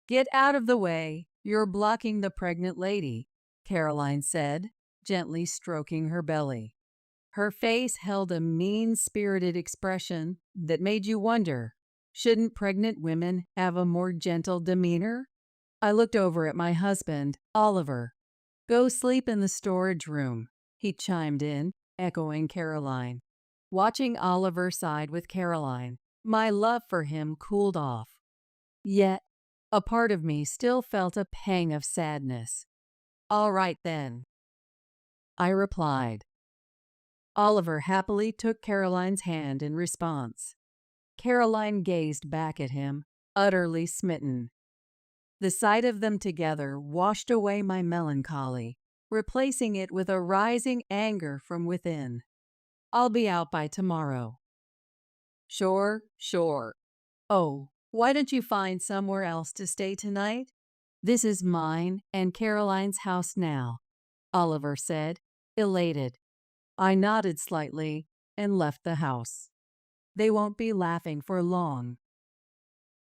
Get out of the way. You're blocking the pregnant lady, Caroline said, gently stroking her belly. Her face held a mean-spirited expression that made you wonder, shouldn't pregnant women have a more gentle demeanor? I looked over at my husband, Oliver. Go sleep in the storage room, he chimed in, echoing Caroline. Watching Oliver side with Caroline, my love for him cooled off. Yet, a part of me still felt a pang of sadness. All right then, I replied. Oliver happily took Caroline's hand in response. Caroline gazed back at him, utterly smitten. The sight of them together washed away my melancholy, replacing it with a rising anger from within. I'll be out by tomorrow. Sure. Oh, why don't you find somewhere else to stay tonight? This is mine and Caroline's house now, Oliver said, elated. I nodded slightly and left the house. They won't be laughing for long.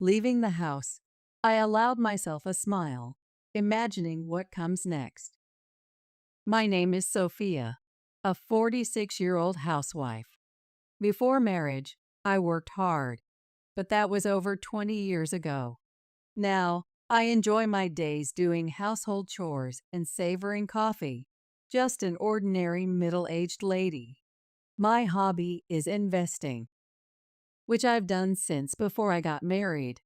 Leaving the house, I allowed myself a smile, imagining what comes next. My name is Sophia, a 46-year-old housewife. Before marriage, I worked hard, but that was over 20 years ago. Now, I enjoy my days doing household chores and savoring coffee, just an ordinary middle-aged lady. My hobby is investing, which I've done since before I got married,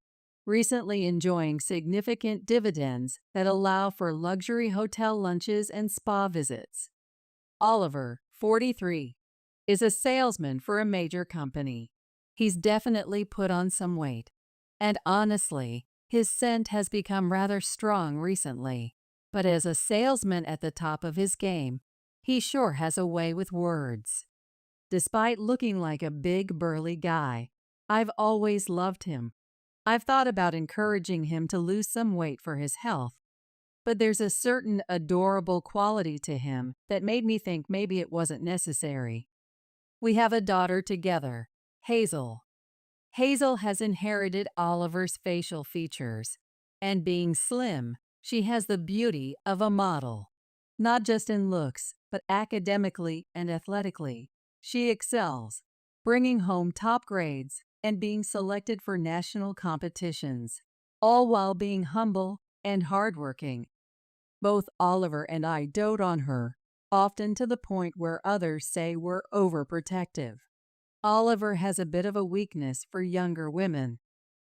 recently enjoying significant dividends that allow for luxury hotel lunches and spa visits. Oliver, 43, is a salesman for a major company. He's definitely put on some weight, and honestly, his scent has become rather strong recently. But as a salesman at the top of his game, he sure has a way with words. Despite looking like a big, burly guy, I've always loved him. I've thought about encouraging him to lose some weight for his health, but there's a certain adorable quality to him that made me think maybe it wasn't necessary. We have a daughter together, Hazel. Hazel has inherited Oliver's facial features, and being slim, she has the beauty of a model. Not just in looks, but academically and athletically. She excels, bringing home top grades and being selected for national competitions, all while being humble and hardworking. Both Oliver and I dote on her, often to the point where others say we're overprotective. Oliver has a bit of a weakness for younger women,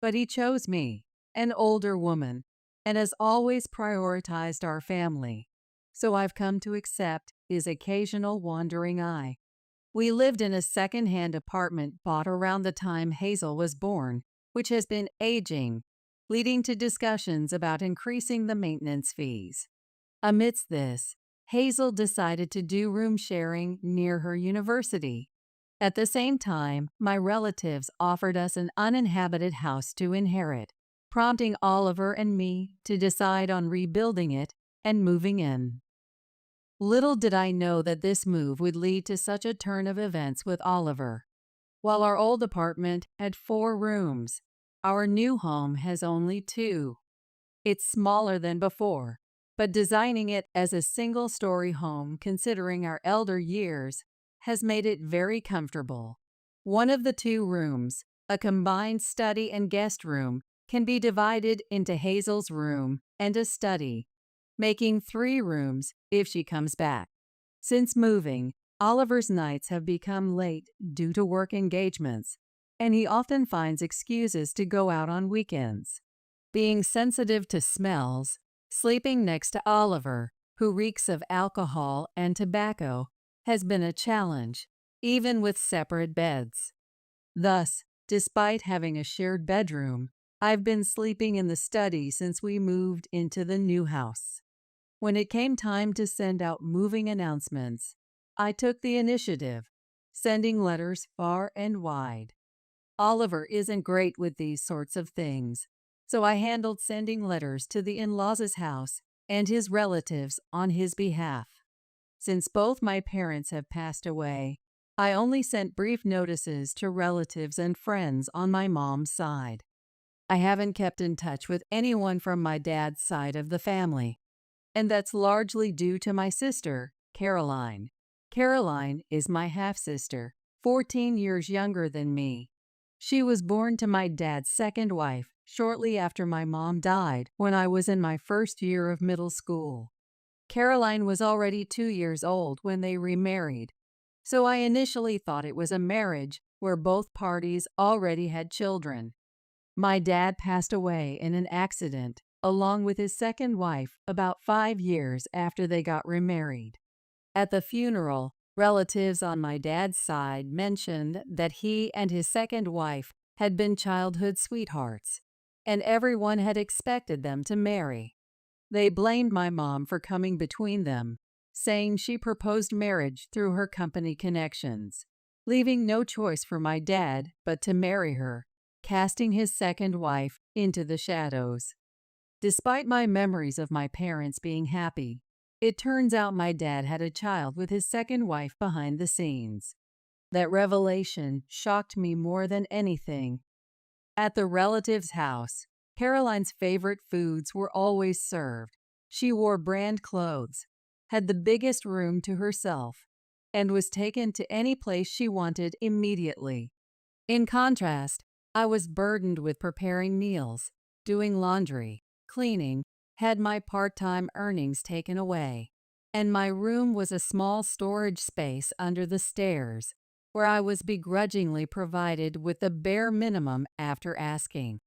but he chose me, an older woman, and has always prioritized our family, so I've come to accept his occasional wandering eye. We lived in a second-hand apartment bought around the time Hazel was born, which has been aging, leading to discussions about increasing the maintenance fees. Amidst this, Hazel decided to do room sharing near her university. At the same time, my relatives offered us an uninhabited house to inherit, prompting Oliver and me to decide on rebuilding it and moving in. Little did I know that this move would lead to such a turn of events with Oliver. While our old apartment had 4 rooms, our new home has only 2. It's smaller than before, but designing it as a single-story home considering our elder years has made it very comfortable. One of the 2 rooms, a combined study and guest room, can be divided into Hazel's room and a study, making 3 rooms if she comes back. Since moving, Oliver's nights have become late due to work engagements, and he often finds excuses to go out on weekends. Being sensitive to smells, sleeping next to Oliver, who reeks of alcohol and tobacco, has been a challenge, even with separate beds. Thus, despite having a shared bedroom, I've been sleeping in the study since we moved into the new house. When it came time to send out moving announcements, I took the initiative, sending letters far and wide. Oliver isn't great with these sorts of things, so I handled sending letters to the in-laws' house and his relatives on his behalf. Since both my parents have passed away, I only sent brief notices to relatives and friends on my mom's side. I haven't kept in touch with anyone from my dad's side of the family, and that's largely due to my sister, Caroline. Caroline is my half-sister, 14 years younger than me. She was born to my dad's second wife shortly after my mom died when I was in my first year of middle school. Caroline was already 2 years old when they remarried, so I initially thought it was a marriage where both parties already had children. My dad passed away in an accident along with his second wife about 5 years after they got remarried. At the funeral, relatives on my dad's side mentioned that he and his second wife had been childhood sweethearts, and everyone had expected them to marry. They blamed my mom for coming between them, saying she proposed marriage through her company connections, leaving no choice for my dad but to marry her, casting his second wife into the shadows. Despite my memories of my parents being happy, it turns out my dad had a child with his second wife behind the scenes. That revelation shocked me more than anything. At the relative's house, Caroline's favorite foods were always served. She wore brand clothes, had the biggest room to herself, and was taken to any place she wanted immediately. In contrast, I was burdened with preparing meals, doing laundry, cleaning, had my part-time earnings taken away, and my room was a small storage space under the stairs, where I was begrudgingly provided with the bare minimum after asking.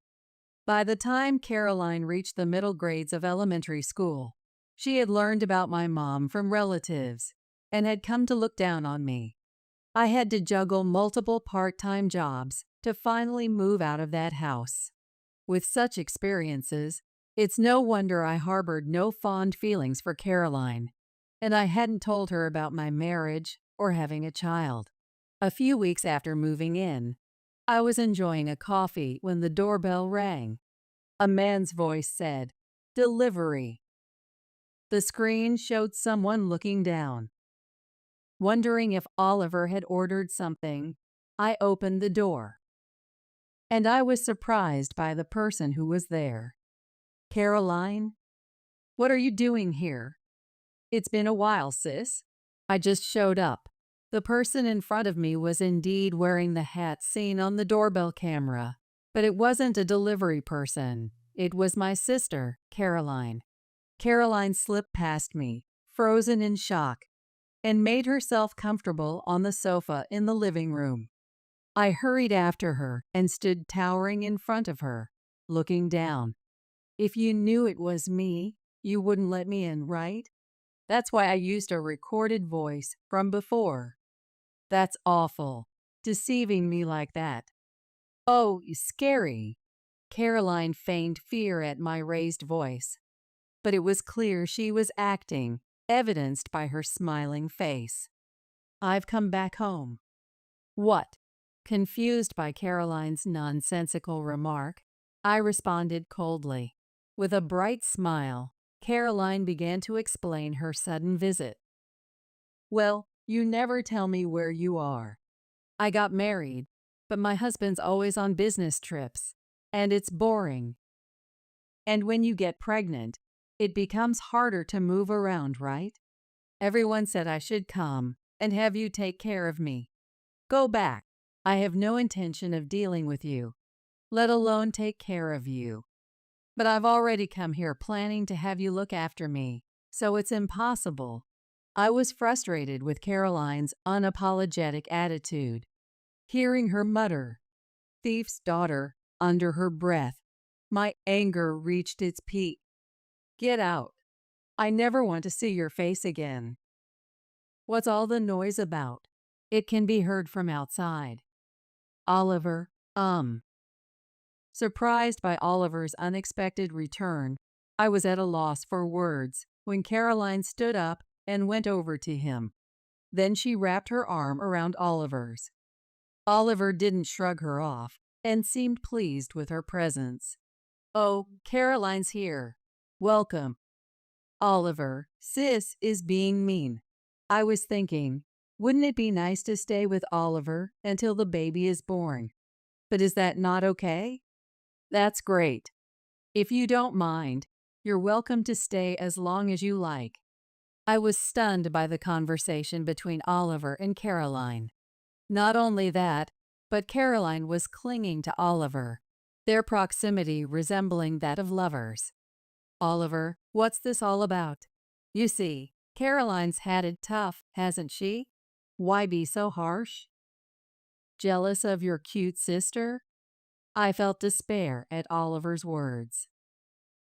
By the time Caroline reached the middle grades of elementary school, she had learned about my mom from relatives and had come to look down on me. I had to juggle multiple part-time jobs to finally move out of that house. With such experiences, it's no wonder I harbored no fond feelings for Caroline, and I hadn't told her about my marriage or having a child. A few weeks after moving in, I was enjoying a coffee when the doorbell rang. A man's voice said, "Delivery." The screen showed someone looking down. Wondering if Oliver had ordered something, I opened the door, and I was surprised by the person who was there. "Caroline, what are you doing here?" "It's been a while, sis. I just showed up." The person in front of me was indeed wearing the hat seen on the doorbell camera, but it wasn't a delivery person. It was my sister, Caroline. Caroline slipped past me, frozen in shock, and made herself comfortable on the sofa in the living room. I hurried after her and stood towering in front of her, looking down. "If you knew it was me, you wouldn't let me in, right? That's why I used a recorded voice from before." "That's awful, deceiving me like that." "Oh, scary." Caroline feigned fear at my raised voice, but it was clear she was acting, evidenced by her smiling face. "I've come back home." "What?" Confused by Caroline's nonsensical remark, I responded coldly. With a bright smile, Caroline began to explain her sudden visit. "Well, you never tell me where you are. I got married, but my husband's always on business trips, and it's boring. And when you get pregnant, it becomes harder to move around, right? Everyone said I should come and have you take care of me. Go back. I have no intention of dealing with you, let alone take care of you. But I've already come here planning to have you look after me, so it's impossible." I was frustrated with Caroline's unapologetic attitude. Hearing her mutter, "Thief's daughter," under her breath, my anger reached its peak. "Get out. I never want to see your face again." "What's all the noise about? It can be heard from outside." "Oliver, Surprised by Oliver's unexpected return, I was at a loss for words when Caroline stood up and went over to him. Then she wrapped her arm around Oliver's. Oliver didn't shrug her off and seemed pleased with her presence. "Oh, Caroline's here. Welcome." "Oliver, sis is being mean." I was thinking, wouldn't it be nice to stay with Oliver until the baby is born? But is that not okay? That's great. If you don't mind, you're welcome to stay as long as you like. I was stunned by the conversation between Oliver and Caroline. Not only that, but Caroline was clinging to Oliver, their proximity resembling that of lovers. Oliver, what's this all about? You see, Caroline's had it tough, hasn't she? Why be so harsh? Jealous of your cute sister? I felt despair at Oliver's words.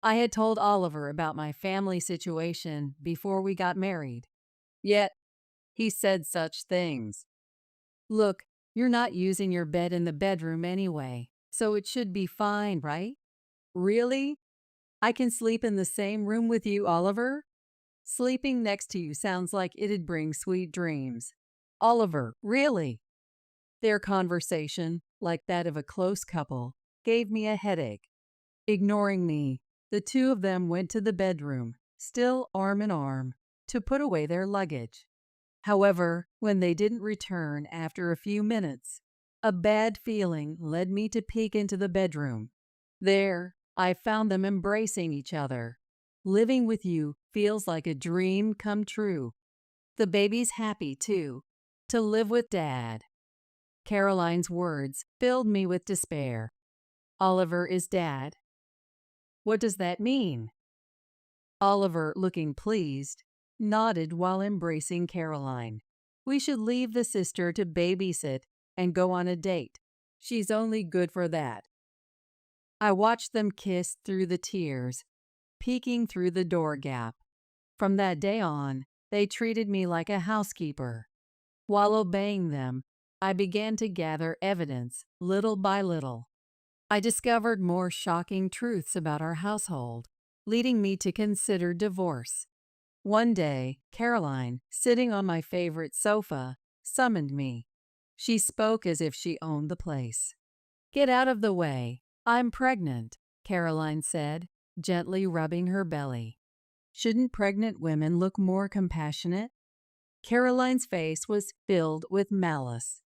I had told Oliver about my family situation before we got married. Yet, he said such things. Look, you're not using your bed in the bedroom anyway, so it should be fine, right? Really? I can sleep in the same room with you, Oliver? Sleeping next to you sounds like it'd bring sweet dreams. Oliver, really? Their conversation, like that of a close couple, gave me a headache. Ignoring me, the two of them went to the bedroom, still arm in arm, to put away their luggage. However, when they didn't return after a few minutes, a bad feeling led me to peek into the bedroom. There, I found them embracing each other. Living with you feels like a dream come true. The baby's happy, too, to live with Dad. Caroline's words filled me with despair. Oliver is Dad. What does that mean? Oliver, looking pleased, nodded while embracing Caroline. We should leave the sister to babysit and go on a date. She's only good for that. I watched them kiss through the tears, peeking through the door gap. From that day on, they treated me like a housekeeper. While obeying them, I began to gather evidence, little by little. I discovered more shocking truths about our household, leading me to consider divorce. One day, Caroline, sitting on my favorite sofa, summoned me. She spoke as if she owned the place. Get out of the way. I'm pregnant, Caroline said, gently rubbing her belly. Shouldn't pregnant women look more compassionate? Caroline's face was filled with malice.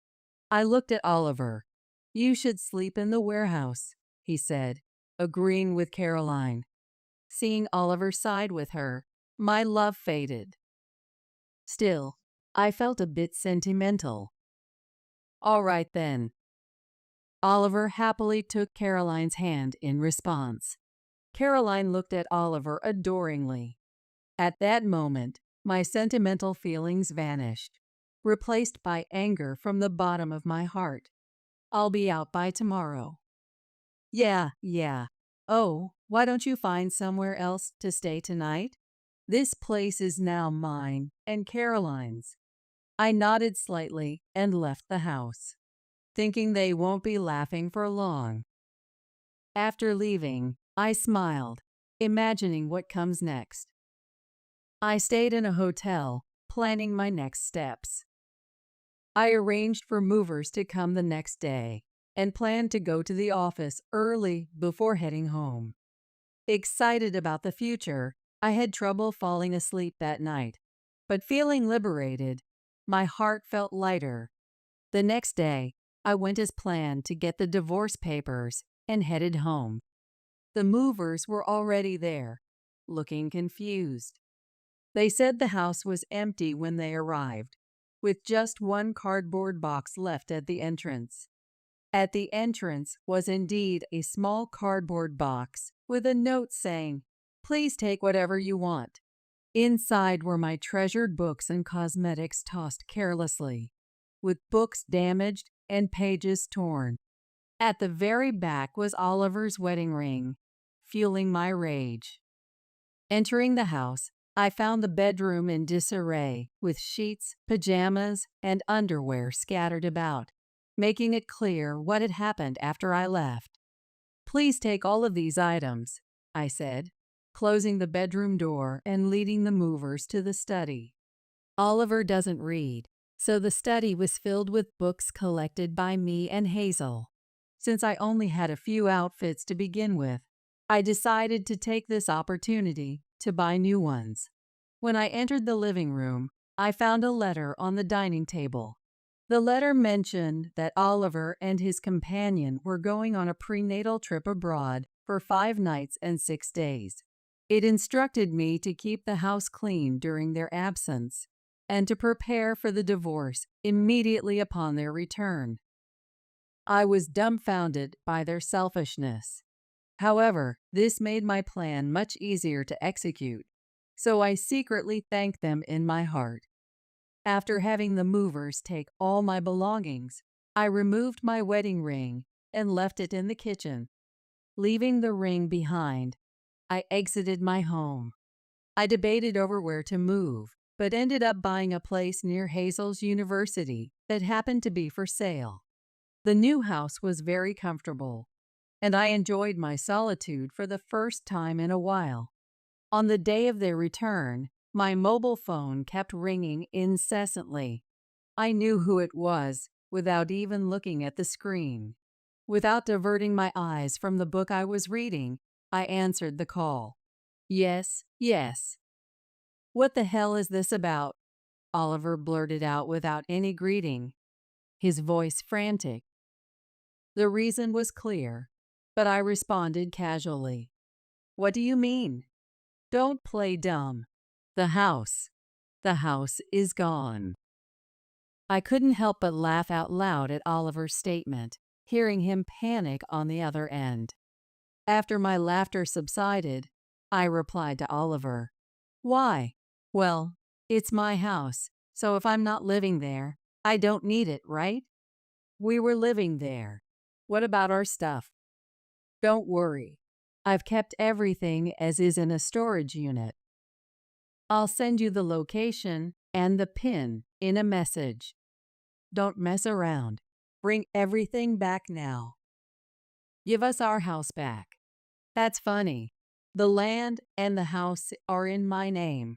I looked at Oliver. You should sleep in the warehouse, he said, agreeing with Caroline. Seeing Oliver side with her, my love faded. Still, I felt a bit sentimental. All right then. Oliver happily took Caroline's hand in response. Caroline looked at Oliver adoringly. At that moment, my sentimental feelings vanished, replaced by anger from the bottom of my heart. I'll be out by tomorrow. Yeah. Oh, why don't you find somewhere else to stay tonight? This place is now mine and Caroline's. I nodded slightly and left the house, thinking they won't be laughing for long. After leaving, I smiled, imagining what comes next. I stayed in a hotel, planning my next steps. I arranged for movers to come the next day and planned to go to the office early before heading home. Excited about the future, I had trouble falling asleep that night, but feeling liberated, my heart felt lighter. The next day, I went as planned to get the divorce papers and headed home. The movers were already there, looking confused. They said the house was empty when they arrived, with just one cardboard box left at the entrance. At the entrance was indeed a small cardboard box with a note saying, "Please take whatever you want." Inside were my treasured books and cosmetics tossed carelessly, with books damaged and pages torn. At the very back was Oliver's wedding ring, fueling my rage. Entering the house, I found the bedroom in disarray, with sheets, pajamas, and underwear scattered about, making it clear what had happened after I left. Please take all of these items, I said, closing the bedroom door and leading the movers to the study. Oliver doesn't read, so the study was filled with books collected by me and Hazel. Since I only had a few outfits to begin with, I decided to take this opportunity to buy new ones. When I entered the living room, I found a letter on the dining table. The letter mentioned that Oliver and his companion were going on a prenatal trip abroad for 5 nights and 6 days. It instructed me to keep the house clean during their absence and to prepare for the divorce immediately upon their return. I was dumbfounded by their selfishness. However, this made my plan much easier to execute, so I secretly thanked them in my heart. After having the movers take all my belongings, I removed my wedding ring and left it in the kitchen. Leaving the ring behind, I exited my home. I debated over where to move, but ended up buying a place near Hazel's University that happened to be for sale. The new house was very comfortable, and I enjoyed my solitude for the first time in a while. On the day of their return, my mobile phone kept ringing incessantly. I knew who it was without even looking at the screen. Without diverting my eyes from the book I was reading, I answered the call. Yes, yes. What the hell is this about? Oliver blurted out without any greeting, his voice frantic. The reason was clear, but I responded casually. What do you mean? Don't play dumb. The house. The house is gone. I couldn't help but laugh out loud at Oliver's statement, hearing him panic on the other end. After my laughter subsided, I replied to Oliver, Why? Well, it's my house, so if I'm not living there, I don't need it, right? We were living there. What about our stuff? Don't worry. I've kept everything as is in a storage unit. I'll send you the location and the PIN in a message. Don't mess around. Bring everything back now. Give us our house back. That's funny. The land and the house are in my name.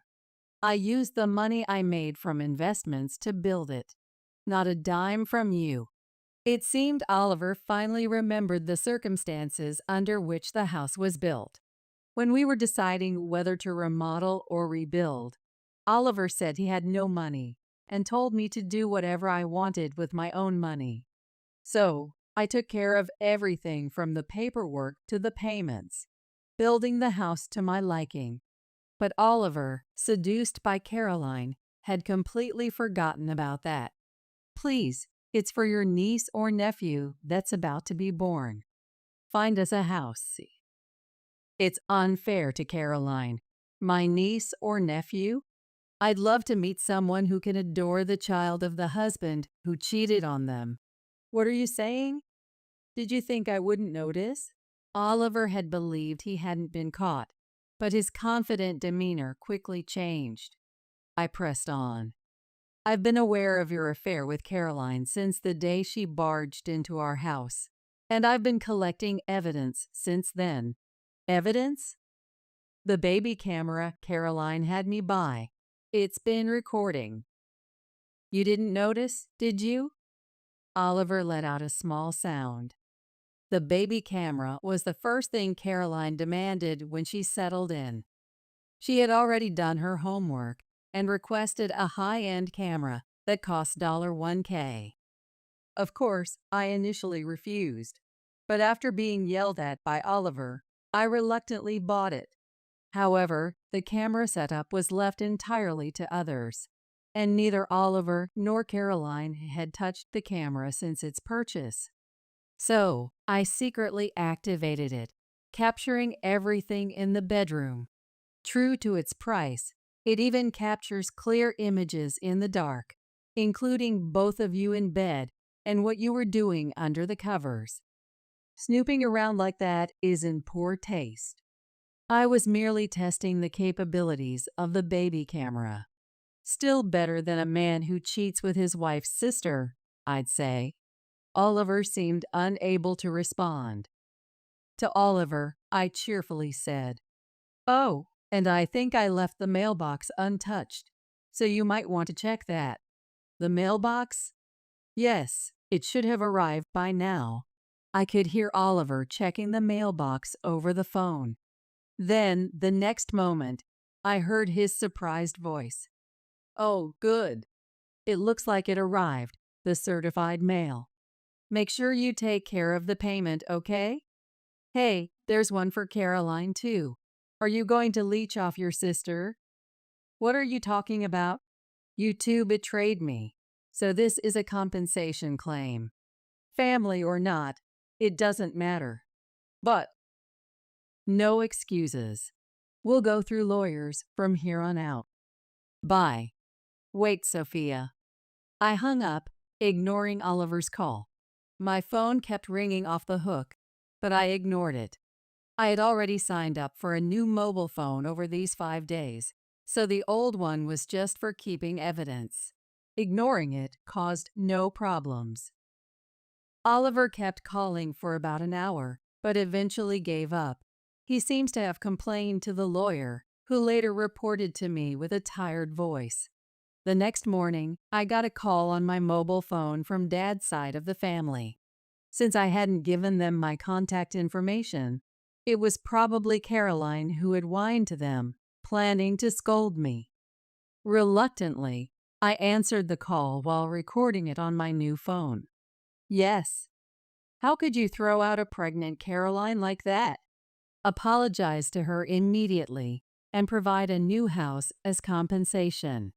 I used the money I made from investments to build it. Not a dime from you. It seemed Oliver finally remembered the circumstances under which the house was built. When we were deciding whether to remodel or rebuild, Oliver said he had no money and told me to do whatever I wanted with my own money. So, I took care of everything from the paperwork to the payments, building the house to my liking. But Oliver, seduced by Caroline, had completely forgotten about that. Please, it's for your niece or nephew that's about to be born. Find us a house. It's unfair to Caroline. My niece or nephew? I'd love to meet someone who can adore the child of the husband who cheated on them. What are you saying? Did you think I wouldn't notice? Oliver had believed he hadn't been caught, but his confident demeanor quickly changed. I pressed on. I've been aware of your affair with Caroline since the day she barged into our house, and I've been collecting evidence since then. Evidence? The baby camera Caroline had me buy. It's been recording. You didn't notice, did you? Oliver let out a small sound. The baby camera was the first thing Caroline demanded when she settled in. She had already done her homework and requested a high-end camera that cost $1K. Of course, I initially refused, but after being yelled at by Oliver, I reluctantly bought it. However, the camera setup was left entirely to others, and neither Oliver nor Caroline had touched the camera since its purchase. So, I secretly activated it, capturing everything in the bedroom. True to its price, it even captures clear images in the dark, including both of you in bed and what you were doing under the covers. Snooping around like that is in poor taste. I was merely testing the capabilities of the baby camera. Still better than a man who cheats with his wife's sister, I'd say. Oliver seemed unable to respond. To Oliver, I cheerfully said, Oh, and I think I left the mailbox untouched, so you might want to check that. The mailbox? Yes, it should have arrived by now. I could hear Oliver checking the mailbox over the phone. Then, the next moment, I heard his surprised voice. Oh, good. It looks like it arrived. the certified mail. Make sure you take care of the payment, okay? Hey, there's one for Caroline, too. Are you going to leech off your sister? What are you talking about? You two betrayed me. So this is a compensation claim. Family or not, it doesn't matter. But no excuses. We'll go through lawyers from here on out. Bye. Wait, Sophia. I hung up, ignoring Oliver's call. My phone kept ringing off the hook, but I ignored it. I had already signed up for a new mobile phone over these 5 days, so the old one was just for keeping evidence. Ignoring it caused no problems. Oliver kept calling for about an hour, but eventually gave up. He seems to have complained to the lawyer, who later reported to me with a tired voice. The next morning, I got a call on my mobile phone from Dad's side of the family. Since I hadn't given them my contact information, it was probably Caroline who had whined to them, planning to scold me. Reluctantly, I answered the call while recording it on my new phone. Yes. How could you throw out a pregnant Caroline like that? Apologize to her immediately and provide a new house as compensation.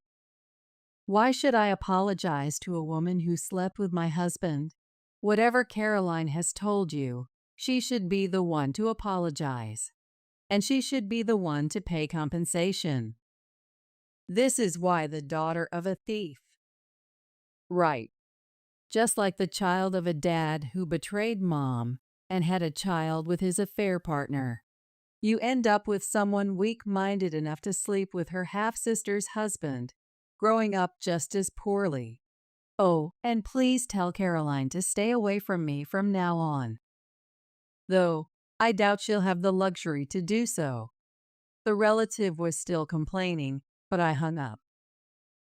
Why should I apologize to a woman who slept with my husband? Whatever Caroline has told you, she should be the one to apologize. And she should be the one to pay compensation. This is why the daughter of a thief. Right. Just like the child of a dad who betrayed mom and had a child with his affair partner. You end up with someone weak-minded enough to sleep with her half-sister's husband, growing up just as poorly. Oh, and please tell Caroline to stay away from me from now on. Though, I doubt she'll have the luxury to do so. The relative was still complaining, but I hung up.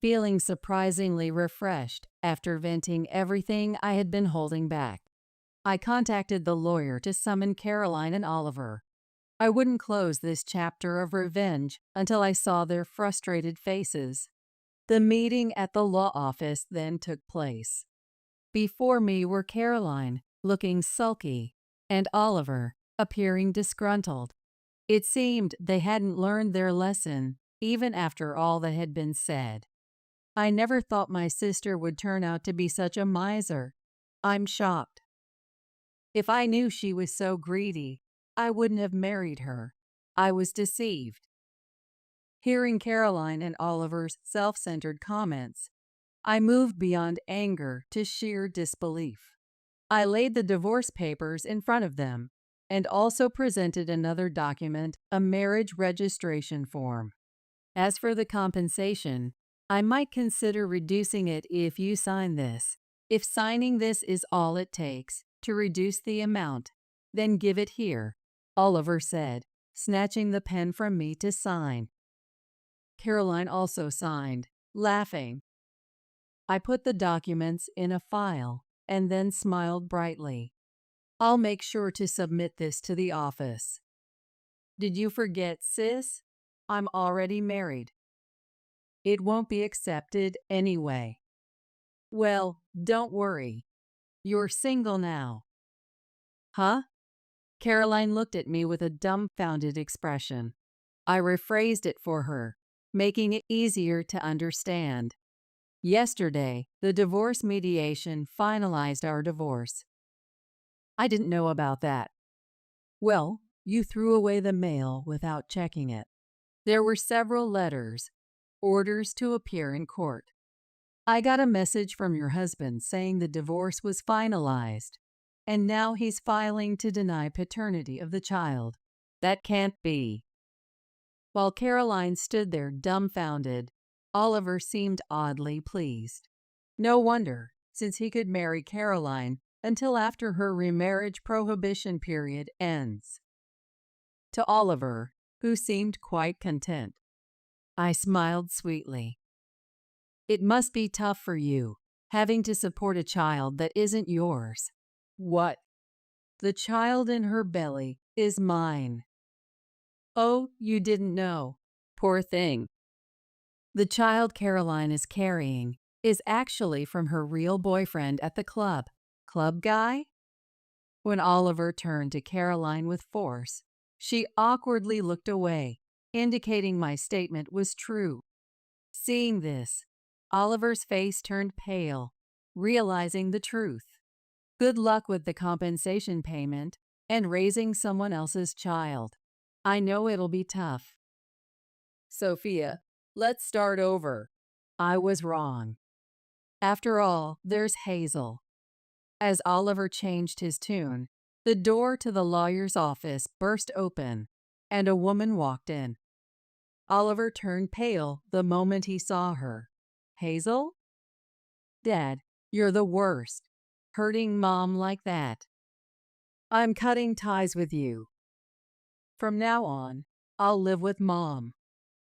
Feeling surprisingly refreshed after venting everything I had been holding back. I contacted the lawyer to summon Caroline and Oliver. I wouldn't close this chapter of revenge until I saw their frustrated faces. The meeting at the law office then took place. Before me were Caroline, looking sulky, and Oliver, appearing disgruntled. It seemed they hadn't learned their lesson, even after all that had been said. I never thought my sister would turn out to be such a miser. I'm shocked. If I knew she was so greedy, I wouldn't have married her. I was deceived. Hearing Caroline and Oliver's self-centered comments, I moved beyond anger to sheer disbelief. I laid the divorce papers in front of them and also presented another document, a marriage registration form. As for the compensation, I might consider reducing it if you sign this. If signing this is all it takes to reduce the amount, then give it here, Oliver said, snatching the pen from me to sign. Caroline also signed, laughing. I put the documents in a file and then smiled brightly. I'll make sure to submit this to the office. Did you forget, sis? I'm already married. It won't be accepted anyway. Well, don't worry. You're single now. Huh? Caroline looked at me with a dumbfounded expression. I rephrased it for her, making it easier to understand. Yesterday, the divorce mediation finalized our divorce. I didn't know about that. Well, you threw away the mail without checking it. There were several letters, orders to appear in court. I got a message from your husband saying the divorce was finalized, and now he's filing to deny paternity of the child. That can't be. While Caroline stood there dumbfounded, Oliver seemed oddly pleased. No wonder, since he could marry Caroline until after her remarriage prohibition period ends. To Oliver, who seemed quite content, I smiled sweetly. It must be tough for you, having to support a child that isn't yours. What? The child in her belly is mine. Oh, you didn't know. Poor thing. The child Caroline is carrying is actually from her real boyfriend at the club. Club guy? When Oliver turned to Caroline with force, she awkwardly looked away, indicating my statement was true. Seeing this, Oliver's face turned pale, realizing the truth. Good luck with the compensation payment and raising someone else's child. I know it'll be tough. Sophia, let's start over. I was wrong. After all, there's Hazel. As Oliver changed his tune, the door to the lawyer's office burst open, and a woman walked in. Oliver turned pale the moment he saw her. Hazel? Dad, you're the worst. Hurting Mom like that. I'm cutting ties with you. From now on, I'll live with Mom.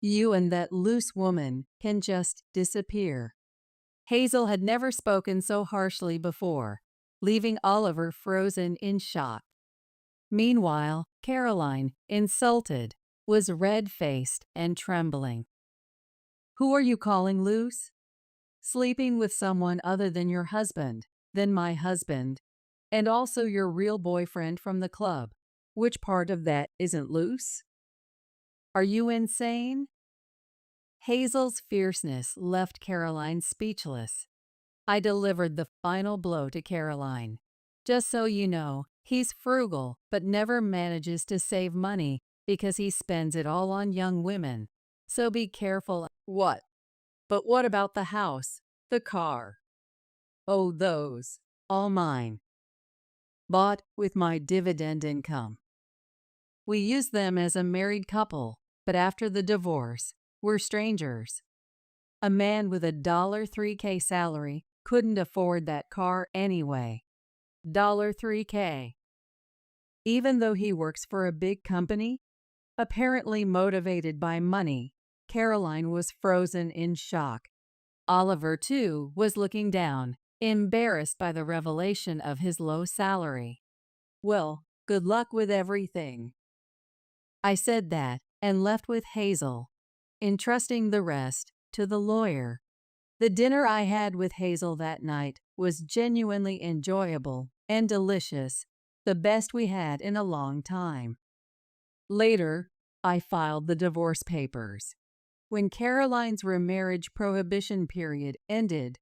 You and that loose woman can just disappear. Hazel had never spoken so harshly before, leaving Oliver frozen in shock. Meanwhile, Caroline, insulted, was red-faced and trembling. Who are you calling loose? Sleeping with someone other than your husband, than my husband, and also your real boyfriend from the club. Which part of that isn't loose? Are you insane? Hazel's fierceness left Caroline speechless. I delivered the final blow to Caroline. Just so you know, he's frugal but never manages to save money because he spends it all on young women. So be careful. What? But what about the house, the car? Oh, those, all mine. Bought with my dividend income. We used them as a married couple, but after the divorce, we're strangers. A man with a $3K salary couldn't afford that car anyway. $3K. Even though he works for a big company, apparently motivated by money, Caroline was frozen in shock. Oliver, too, was looking down, embarrassed by the revelation of his low salary. Well, good luck with everything. I said that and left with Hazel, entrusting the rest to the lawyer. The dinner I had with Hazel that night was genuinely enjoyable and delicious, the best we had in a long time. Later, I filed the divorce papers. When Caroline's remarriage prohibition period ended,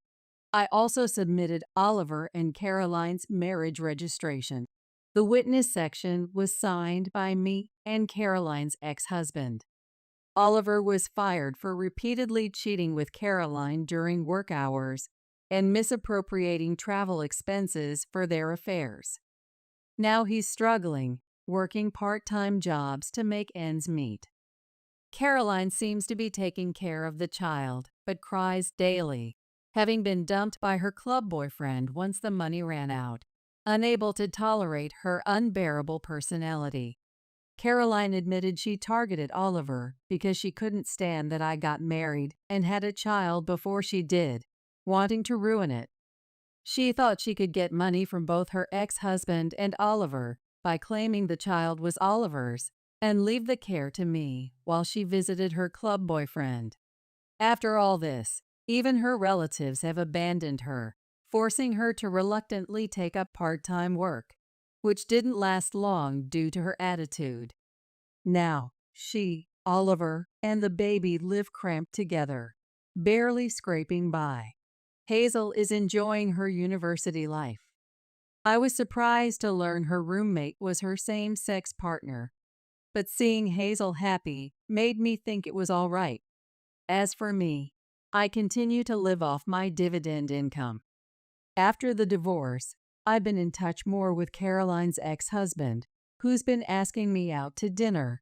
I also submitted Oliver and Caroline's marriage registration. The witness section was signed by me and Caroline's ex-husband. Oliver was fired for repeatedly cheating with Caroline during work hours and misappropriating travel expenses for their affairs. Now he's struggling, working part-time jobs to make ends meet. Caroline seems to be taking care of the child, but cries daily, having been dumped by her club boyfriend once the money ran out, unable to tolerate her unbearable personality. Caroline admitted she targeted Oliver because she couldn't stand that I got married and had a child before she did, wanting to ruin it. She thought she could get money from both her ex-husband and Oliver by claiming the child was Oliver's and leave the care to me while she visited her club boyfriend. After all this, even her relatives have abandoned her, forcing her to reluctantly take up part-time work, which didn't last long due to her attitude. Now, she, Oliver, and the baby live cramped together, barely scraping by. Hazel is enjoying her university life. I was surprised to learn her roommate was her same-sex partner, but seeing Hazel happy made me think it was all right. As for me, I continue to live off my dividend income. After the divorce, I've been in touch more with Caroline's ex-husband, who's been asking me out to dinner.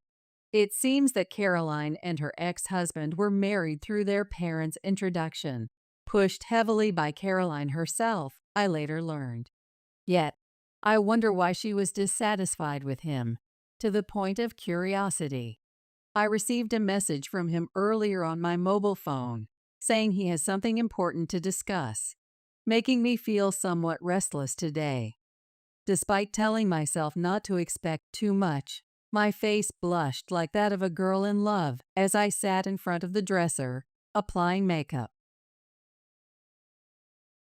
It seems that Caroline and her ex-husband were married through their parents' introduction, pushed heavily by Caroline herself, I later learned. Yet, I wonder why she was dissatisfied with him, to the point of curiosity. I received a message from him earlier on my mobile phone, saying he has something important to discuss, making me feel somewhat restless today. Despite telling myself not to expect too much, my face blushed like that of a girl in love as I sat in front of the dresser, applying makeup.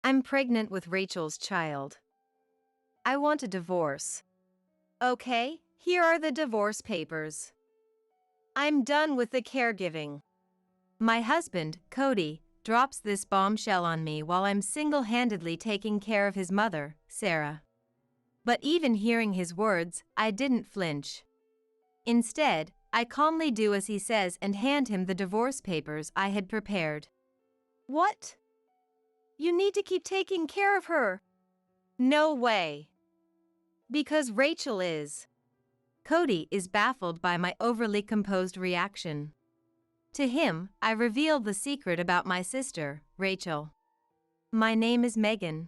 I'm pregnant with Rachel's child. I want a divorce. Okay, here are the divorce papers. I'm done with the caregiving. My husband, Cody, drops this bombshell on me while I'm single-handedly taking care of his mother, Sarah. But even hearing his words, I didn't flinch. Instead, I calmly do as he says and hand him the divorce papers I had prepared. What? You need to keep taking care of her. No way. Because Rachel is. Cody is baffled by my overly composed reaction. To him, I reveal the secret about my sister, Rachel. My name is Megan.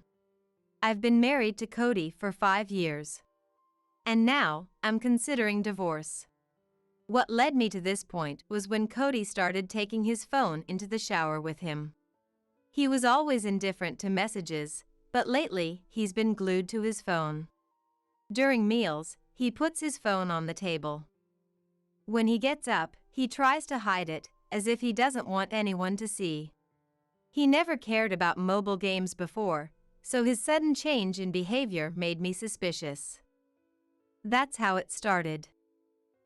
I've been married to Cody for 5 years. And now, I'm considering divorce. What led me to this point was when Cody started taking his phone into the shower with him. He was always indifferent to messages, but lately, he's been glued to his phone. During meals, he puts his phone on the table. When he gets up, he tries to hide it, as if he doesn't want anyone to see. He never cared about mobile games before, so his sudden change in behavior made me suspicious. That's how it started.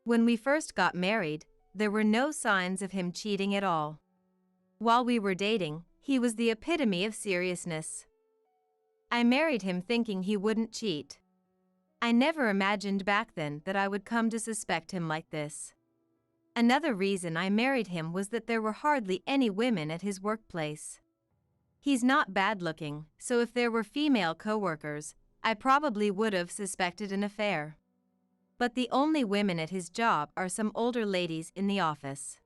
When we first got married, there were no signs of him cheating at all. While we were dating, he was the epitome of seriousness. I married him thinking he wouldn't cheat. I never imagined back then that I would come to suspect him like this. Another reason I married him was that there were hardly any women at his workplace. He's not bad-looking, so if there were female coworkers, I probably would have suspected an affair. But the only women at his job are some older ladies in the office.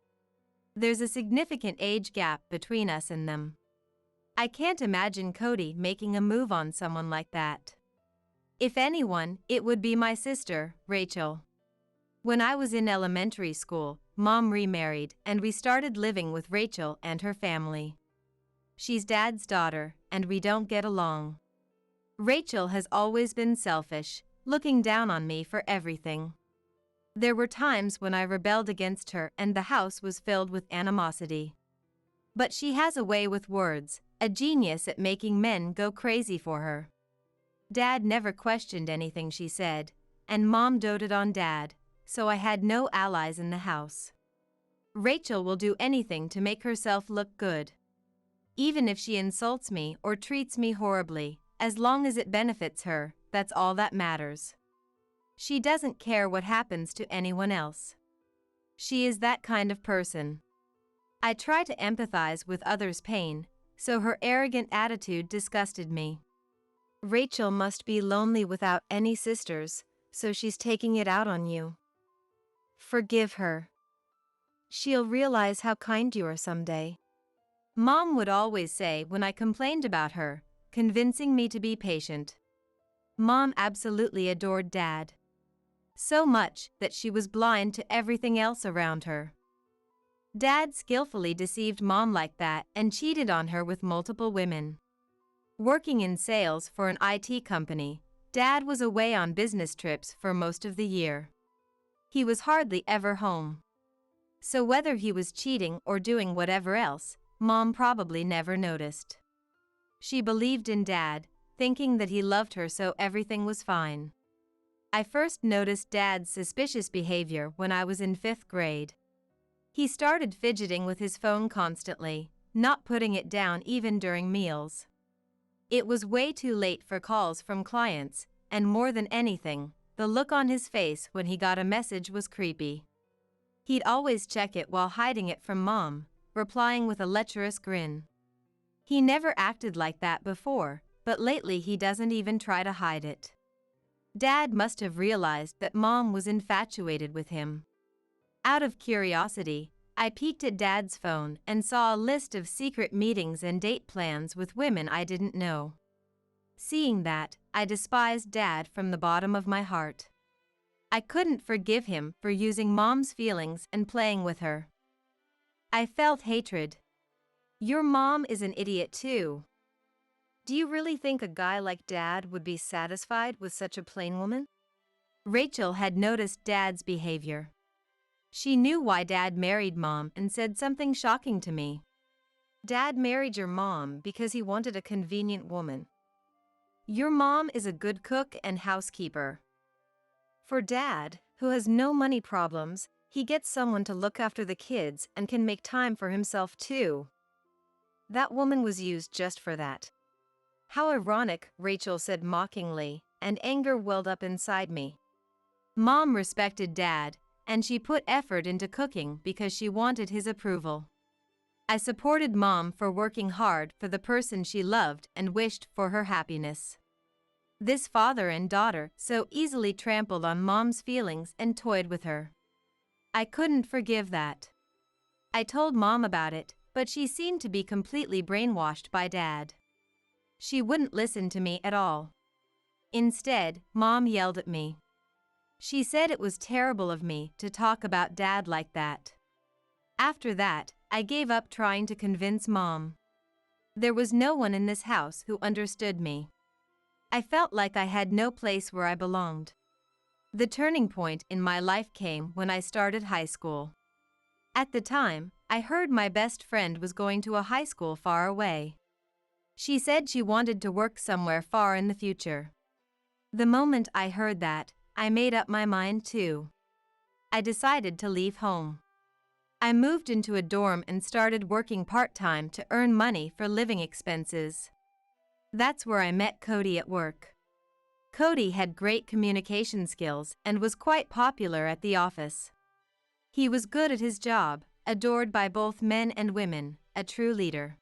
There's a significant age gap between us and them. I can't imagine Cody making a move on someone like that. If anyone, it would be my sister, Rachel. When I was in elementary school, Mom remarried and we started living with Rachel and her family. She's Dad's daughter, and we don't get along. Rachel has always been selfish, looking down on me for everything. There were times when I rebelled against her and the house was filled with animosity. But she has a way with words, a genius at making men go crazy for her. Dad never questioned anything she said, and Mom doted on Dad, so I had no allies in the house. Rachel will do anything to make herself look good. Even if she insults me or treats me horribly, as long as it benefits her, that's all that matters. She doesn't care what happens to anyone else. She is that kind of person. I try to empathize with others' pain, so her arrogant attitude disgusted me. Rachel must be lonely without any sisters, so she's taking it out on you. Forgive her. She'll realize how kind you are someday. Mom would always say when I complained about her, convincing me to be patient. Mom absolutely adored Dad. So much that she was blind to everything else around her. Dad skillfully deceived Mom like that and cheated on her with multiple women. Working in sales for an IT company, Dad was away on business trips for most of the year. He was hardly ever home. So whether he was cheating or doing whatever else, Mom probably never noticed. She believed in Dad, thinking that he loved her so everything was fine. I first noticed Dad's suspicious behavior when I was in 5th grade. He started fidgeting with his phone constantly, not putting it down even during meals. It was way too late for calls from clients, and more than anything, the look on his face when he got a message was creepy. He'd always check it while hiding it from Mom, replying with a lecherous grin. He never acted like that before, but lately he doesn't even try to hide it. Dad must have realized that Mom was infatuated with him. Out of curiosity, I peeked at Dad's phone and saw a list of secret meetings and date plans with women I didn't know. Seeing that, I despised Dad from the bottom of my heart. I couldn't forgive him for using Mom's feelings and playing with her. I felt hatred. Your mom is an idiot too. Do you really think a guy like Dad would be satisfied with such a plain woman? Rachel had noticed Dad's behavior. She knew why Dad married Mom and said something shocking to me. Dad married your mom because he wanted a convenient woman. Your mom is a good cook and housekeeper. For Dad, who has no money problems, he gets someone to look after the kids and can make time for himself too. That woman was used just for that. How ironic, Rachel said mockingly, and anger welled up inside me. Mom respected Dad, and she put effort into cooking because she wanted his approval. I supported Mom for working hard for the person she loved and wished for her happiness. This father and daughter so easily trampled on Mom's feelings and toyed with her. I couldn't forgive that. I told Mom about it, but she seemed to be completely brainwashed by Dad. She wouldn't listen to me at all. Instead, Mom yelled at me. She said it was terrible of me to talk about Dad like that. After that, I gave up trying to convince Mom. There was no one in this house who understood me. I felt like I had no place where I belonged. The turning point in my life came when I started high school. At the time, I heard my best friend was going to a high school far away. She said she wanted to work somewhere far in the future. The moment I heard that, I made up my mind too. I decided to leave home. I moved into a dorm and started working part-time to earn money for living expenses. That's where I met Cody at work. Cody had great communication skills and was quite popular at the office. He was good at his job, adored by both men and women, a true leader.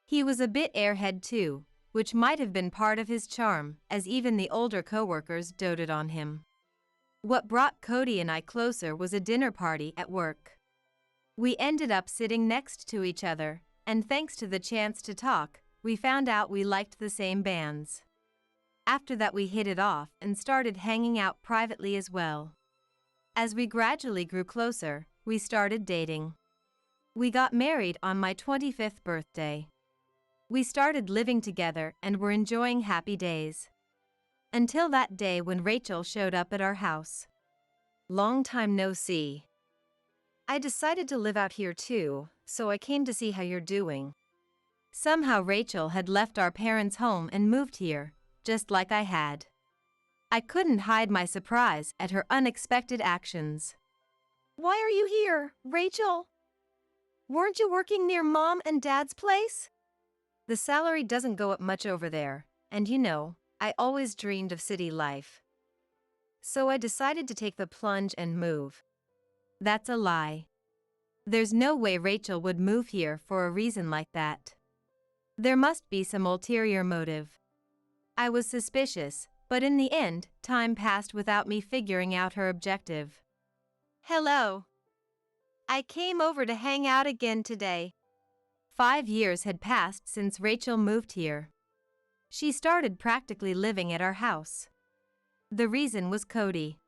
He was a bit airhead too, which might have been part of his charm, as even the older coworkers doted on him. What brought Cody and I closer was a dinner party at work. We ended up sitting next to each other, and thanks to the chance to talk, we found out we liked the same bands. After that we hit it off and started hanging out privately as well. As we gradually grew closer, we started dating. We got married on my 25th birthday. We started living together and were enjoying happy days. Until that day when Rachel showed up at our house. Long time no see. I decided to live out here too, so I came to see how you're doing. Somehow Rachel had left our parents' home and moved here, just like I had. I couldn't hide my surprise at her unexpected actions. Why are you here, Rachel? Weren't you working near Mom and Dad's place? The salary doesn't go up much over there, and you know, I always dreamed of city life. So I decided to take the plunge and move. That's a lie. There's no way Rachel would move here for a reason like that. There must be some ulterior motive. I was suspicious, but in the end, time passed without me figuring out her objective. Hello. I came over to hang out again today. 5 years had passed since Rachel moved here. She started practically living at our house. The reason was Cody.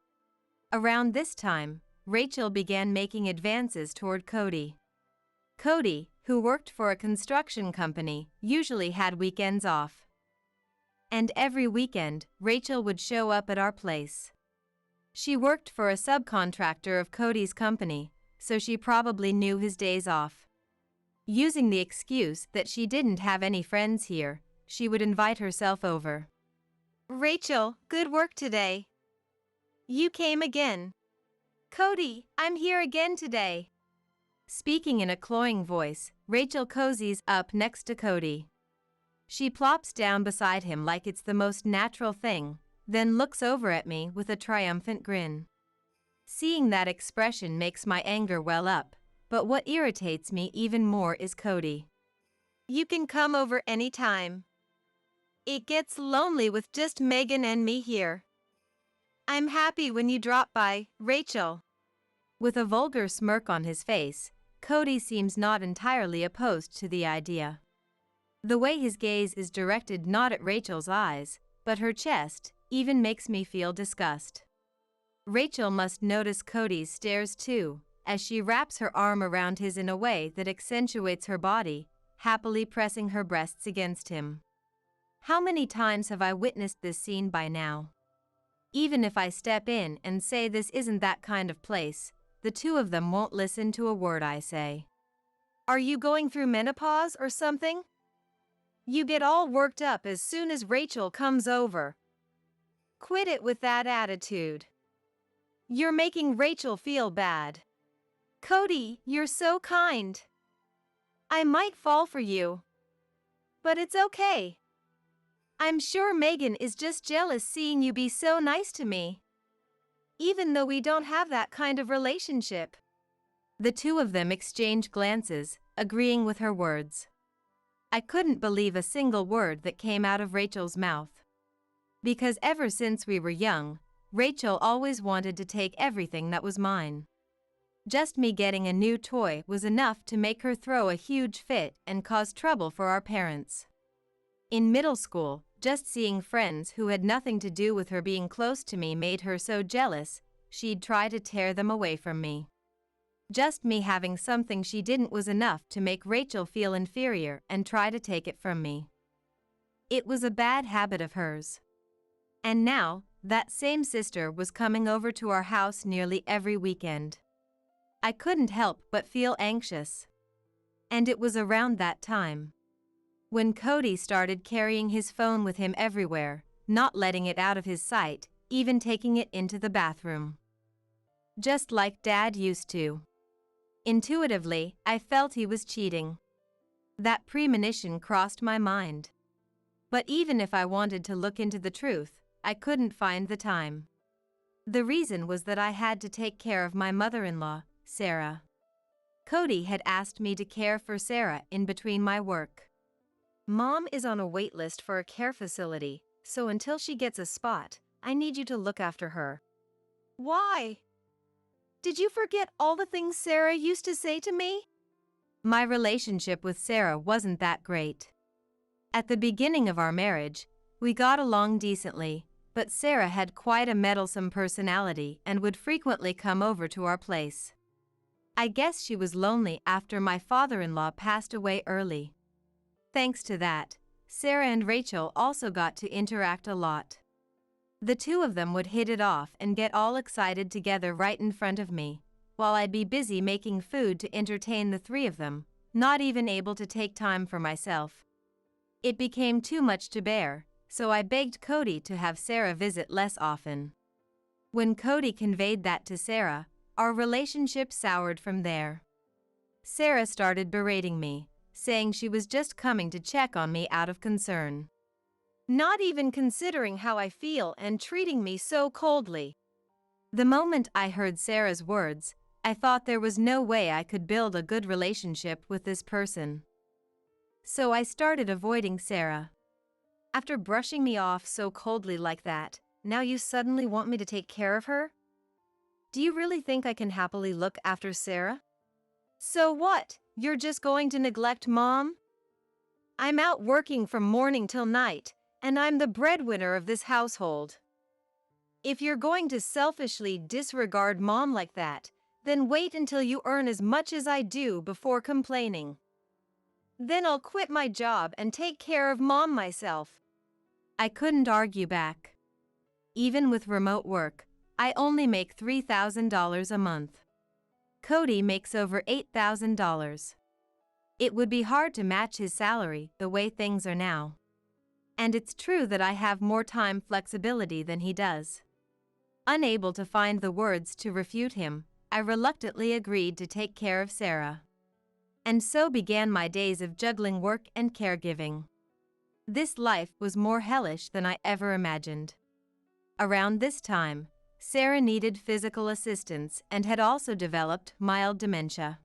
Around this time, Rachel began making advances toward Cody. Cody, who worked for a construction company, usually had weekends off. And every weekend, Rachel would show up at our place. She worked for a subcontractor of Cody's company, so she probably knew his days off. Using the excuse that she didn't have any friends here, she would invite herself over. Rachel, good work today. You came again. Cody, I'm here again today. Speaking in a cloying voice, Rachel cozies up next to Cody. She plops down beside him like it's the most natural thing, then looks over at me with a triumphant grin. Seeing that expression makes my anger well up, but what irritates me even more is Cody. You can come over anytime. It gets lonely with just Megan and me here. I'm happy when you drop by, Rachel. With a vulgar smirk on his face, Cody seems not entirely opposed to the idea. The way his gaze is directed not at Rachel's eyes, but her chest, even makes me feel disgust. Rachel must notice Cody's stares too, as she wraps her arm around his in a way that accentuates her body, happily pressing her breasts against him. How many times have I witnessed this scene by now? Even if I step in and say this isn't that kind of place, the two of them won't listen to a word I say. Are you going through menopause or something? You get all worked up as soon as Rachel comes over. Quit it with that attitude. You're making Rachel feel bad. Cody, you're so kind. I might fall for you. But it's okay. I'm sure Megan is just jealous seeing you be so nice to me. Even though we don't have that kind of relationship. The two of them exchanged glances, agreeing with her words. I couldn't believe a single word that came out of Rachel's mouth. Because ever since we were young, Rachel always wanted to take everything that was mine. Just me getting a new toy was enough to make her throw a huge fit and cause trouble for our parents. In middle school, just seeing friends who had nothing to do with her being close to me made her so jealous, she'd try to tear them away from me. Just me having something she didn't was enough to make Rachel feel inferior and try to take it from me. It was a bad habit of hers. And now, that same sister was coming over to our house nearly every weekend. I couldn't help but feel anxious. And it was around that time when Cody started carrying his phone with him everywhere, not letting it out of his sight, even taking it into the bathroom. Just like Dad used to. Intuitively, I felt he was cheating. That premonition crossed my mind. But even if I wanted to look into the truth, I couldn't find the time. The reason was that I had to take care of my mother-in-law, Sarah. Cody had asked me to care for Sarah in between my work. Mom is on a wait list for a care facility, so until she gets a spot, I need you to look after her. Why? Did you forget all the things Sarah used to say to me? My relationship with Sarah wasn't that great. At the beginning of our marriage, we got along decently, but Sarah had quite a meddlesome personality and would frequently come over to our place. I guess she was lonely after my father-in-law passed away early. Thanks to that, Sarah and Rachel also got to interact a lot. The two of them would hit it off and get all excited together right in front of me, while I'd be busy making food to entertain the three of them, not even able to take time for myself. It became too much to bear, so I begged Cody to have Sarah visit less often. When Cody conveyed that to Sarah, our relationship soured from there. Sarah started berating me, saying she was just coming to check on me out of concern. Not even considering how I feel and treating me so coldly. The moment I heard Sarah's words, I thought there was no way I could build a good relationship with this person. So I started avoiding Sarah. After brushing me off so coldly like that, now you suddenly want me to take care of her? Do you really think I can happily look after Sarah? So what? You're just going to neglect Mom? I'm out working from morning till night, and I'm the breadwinner of this household. If you're going to selfishly disregard Mom like that, then wait until you earn as much as I do before complaining. Then I'll quit my job and take care of Mom myself. I couldn't argue back. Even with remote work, I only make $3,000 a month. Cody makes over $8,000. It would be hard to match his salary the way things are now. And it's true that I have more time flexibility than he does. Unable to find the words to refute him, I reluctantly agreed to take care of Sarah. And so began my days of juggling work and caregiving. This life was more hellish than I ever imagined. Around this time, Sarah needed physical assistance and had also developed mild dementia.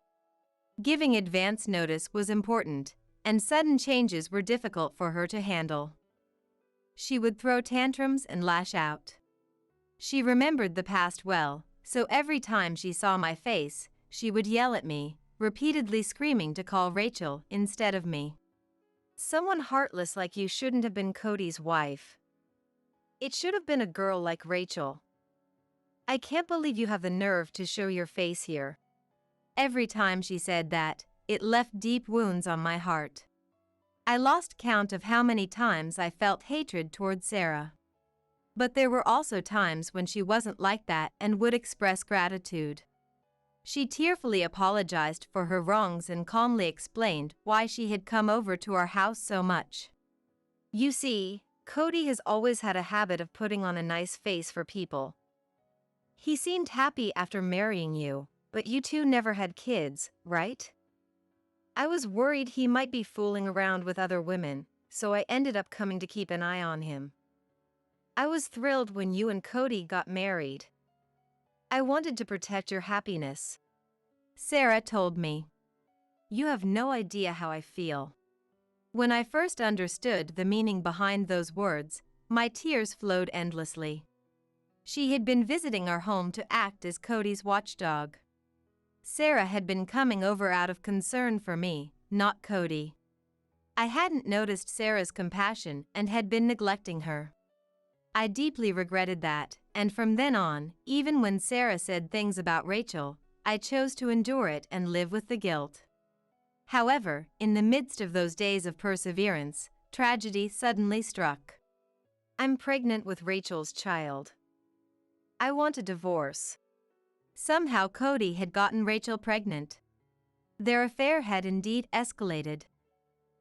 Giving advance notice was important, and sudden changes were difficult for her to handle. She would throw tantrums and lash out. She remembered the past well, so every time she saw my face, she would yell at me, repeatedly screaming to call Rachel instead of me. Someone heartless like you shouldn't have been Cody's wife. It should have been a girl like Rachel. I can't believe you have the nerve to show your face here. Every time she said that, it left deep wounds on my heart. I lost count of how many times I felt hatred toward Sarah. But there were also times when she wasn't like that and would express gratitude. She tearfully apologized for her wrongs and calmly explained why she had come over to our house so much. You see, Cody has always had a habit of putting on a nice face for people. He seemed happy after marrying you, but you two never had kids, right? I was worried he might be fooling around with other women, so I ended up coming to keep an eye on him. I was thrilled when you and Cody got married. I wanted to protect your happiness. Sarah told me. You have no idea how I feel. When I first understood the meaning behind those words, my tears flowed endlessly. She had been visiting our home to act as Cody's watchdog. Sarah had been coming over out of concern for me, not Cody. I hadn't noticed Sarah's compassion and had been neglecting her. I deeply regretted that, and from then on, even when Sarah said things about Rachel, I chose to endure it and live with the guilt. However, in the midst of those days of perseverance, tragedy suddenly struck. I'm pregnant with Rachel's child. I want a divorce. Somehow Cody had gotten Rachel pregnant. Their affair had indeed escalated.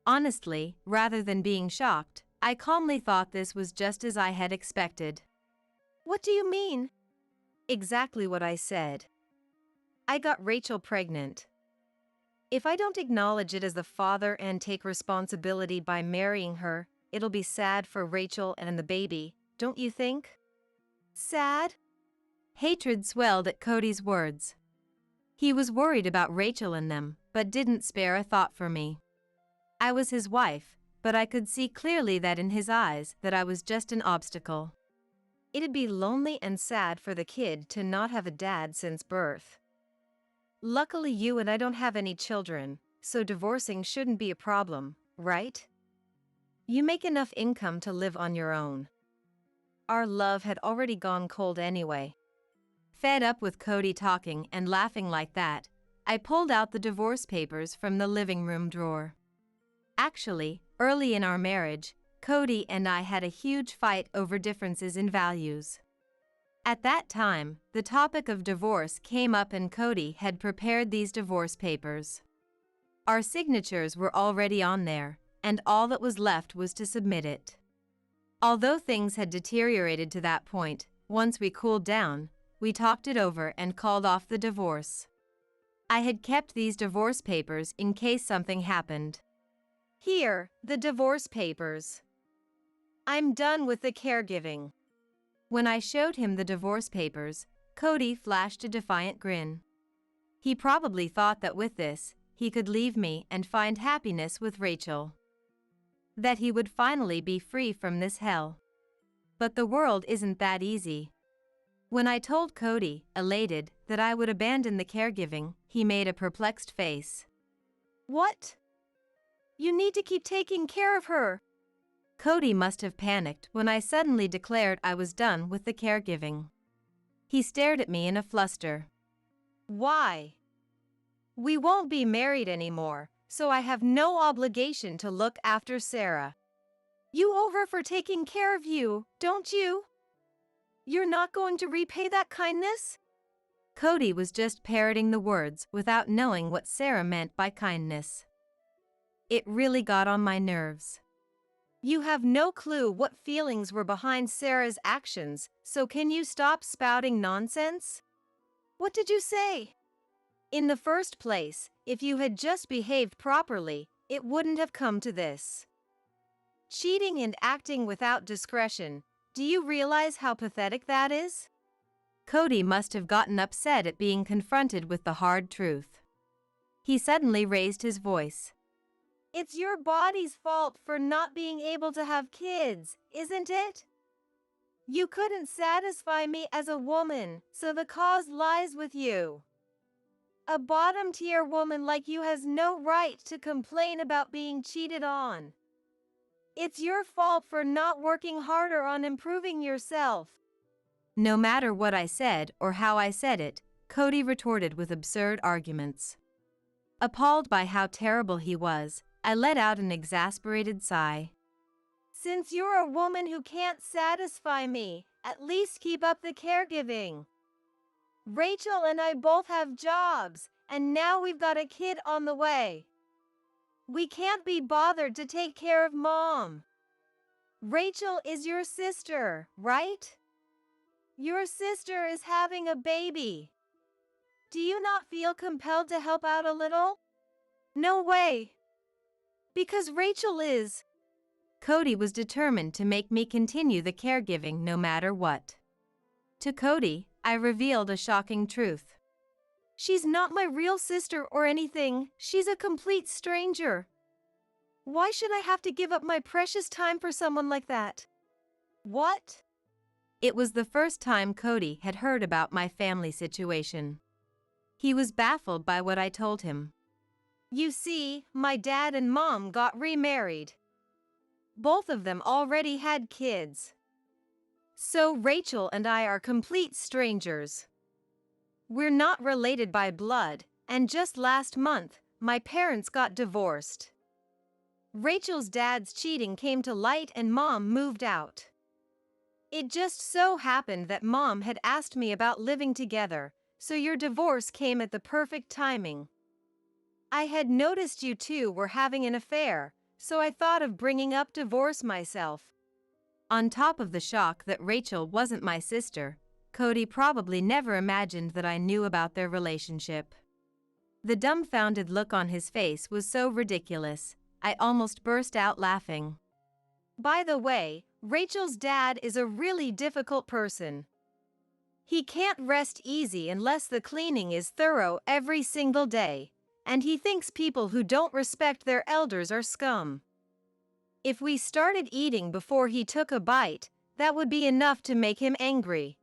Honestly, rather than being shocked, I calmly thought this was just as I had expected. What do you mean? Exactly what I said. I got Rachel pregnant. If I don't acknowledge it as the father and take responsibility by marrying her, it'll be sad for Rachel and the baby, don't you think? Sad? Hatred swelled at Cody's words. He was worried about Rachel and them, but didn't spare a thought for me. I was his wife, but I could see clearly that in his eyes that I was just an obstacle. It'd be lonely and sad for the kid to not have a dad since birth. Luckily you and I don't have any children, so divorcing shouldn't be a problem, right? You make enough income to live on your own. Our love had already gone cold anyway. Fed up with Cody talking and laughing like that, I pulled out the divorce papers from the living room drawer. Actually, early in our marriage, Cody and I had a huge fight over differences in values. At that time, the topic of divorce came up and Cody had prepared these divorce papers. Our signatures were already on there, and all that was left was to submit it. Although things had deteriorated to that point, once we cooled down, we talked it over and called off the divorce. I had kept these divorce papers in case something happened. Here, the divorce papers. I'm done with the caregiving. When I showed him the divorce papers, Cody flashed a defiant grin. He probably thought that with this, he could leave me and find happiness with Rachel. That he would finally be free from this hell. But the world isn't that easy. When I told Cody, elated, that I would abandon the caregiving, he made a perplexed face. What? You need to keep taking care of her. Cody must have panicked when I suddenly declared I was done with the caregiving. He stared at me in a fluster. Why? We won't be married anymore, so I have no obligation to look after Sarah. You owe her for taking care of you, don't you? You're not going to repay that kindness? Cody was just parroting the words without knowing what Sarah meant by kindness. It really got on my nerves. You have no clue what feelings were behind Sarah's actions, so can you stop spouting nonsense? What did you say? In the first place, if you had just behaved properly, it wouldn't have come to this. Cheating and acting without discretion, do you realize how pathetic that is? Cody must have gotten upset at being confronted with the hard truth. He suddenly raised his voice. It's your body's fault for not being able to have kids, isn't it? You couldn't satisfy me as a woman, so the cause lies with you. A bottom-tier woman like you has no right to complain about being cheated on. It's your fault for not working harder on improving yourself. No matter what I said or how I said it, Cody retorted with absurd arguments. Appalled by how terrible he was, I let out an exasperated sigh. Since you're a woman who can't satisfy me, at least keep up the caregiving. Rachel and I both have jobs, and now we've got a kid on the way. We can't be bothered to take care of Mom. Rachel is your sister, right? Your sister is having a baby. Do you not feel compelled to help out a little? No way. Because Rachel is. Cody was determined to make me continue the caregiving no matter what. To Cody, I revealed a shocking truth. She's not my real sister or anything. She's a complete stranger. Why should I have to give up my precious time for someone like that? What? It was the first time Cody had heard about my family situation. He was baffled by what I told him. You see, my dad and mom got remarried. Both of them already had kids. So Rachel and I are complete strangers. We're not related by blood, and just last month, my parents got divorced. Rachel's dad's cheating came to light and Mom moved out. It just so happened that Mom had asked me about living together, so your divorce came at the perfect timing. I had noticed you two were having an affair, so I thought of bringing up divorce myself. On top of the shock that Rachel wasn't my sister, Cody probably never imagined that I knew about their relationship. The dumbfounded look on his face was so ridiculous, I almost burst out laughing. By the way, Rachel's dad is a really difficult person. He can't rest easy unless the cleaning is thorough every single day, and he thinks people who don't respect their elders are scum. If we started eating before he took a bite, that would be enough to make him angry.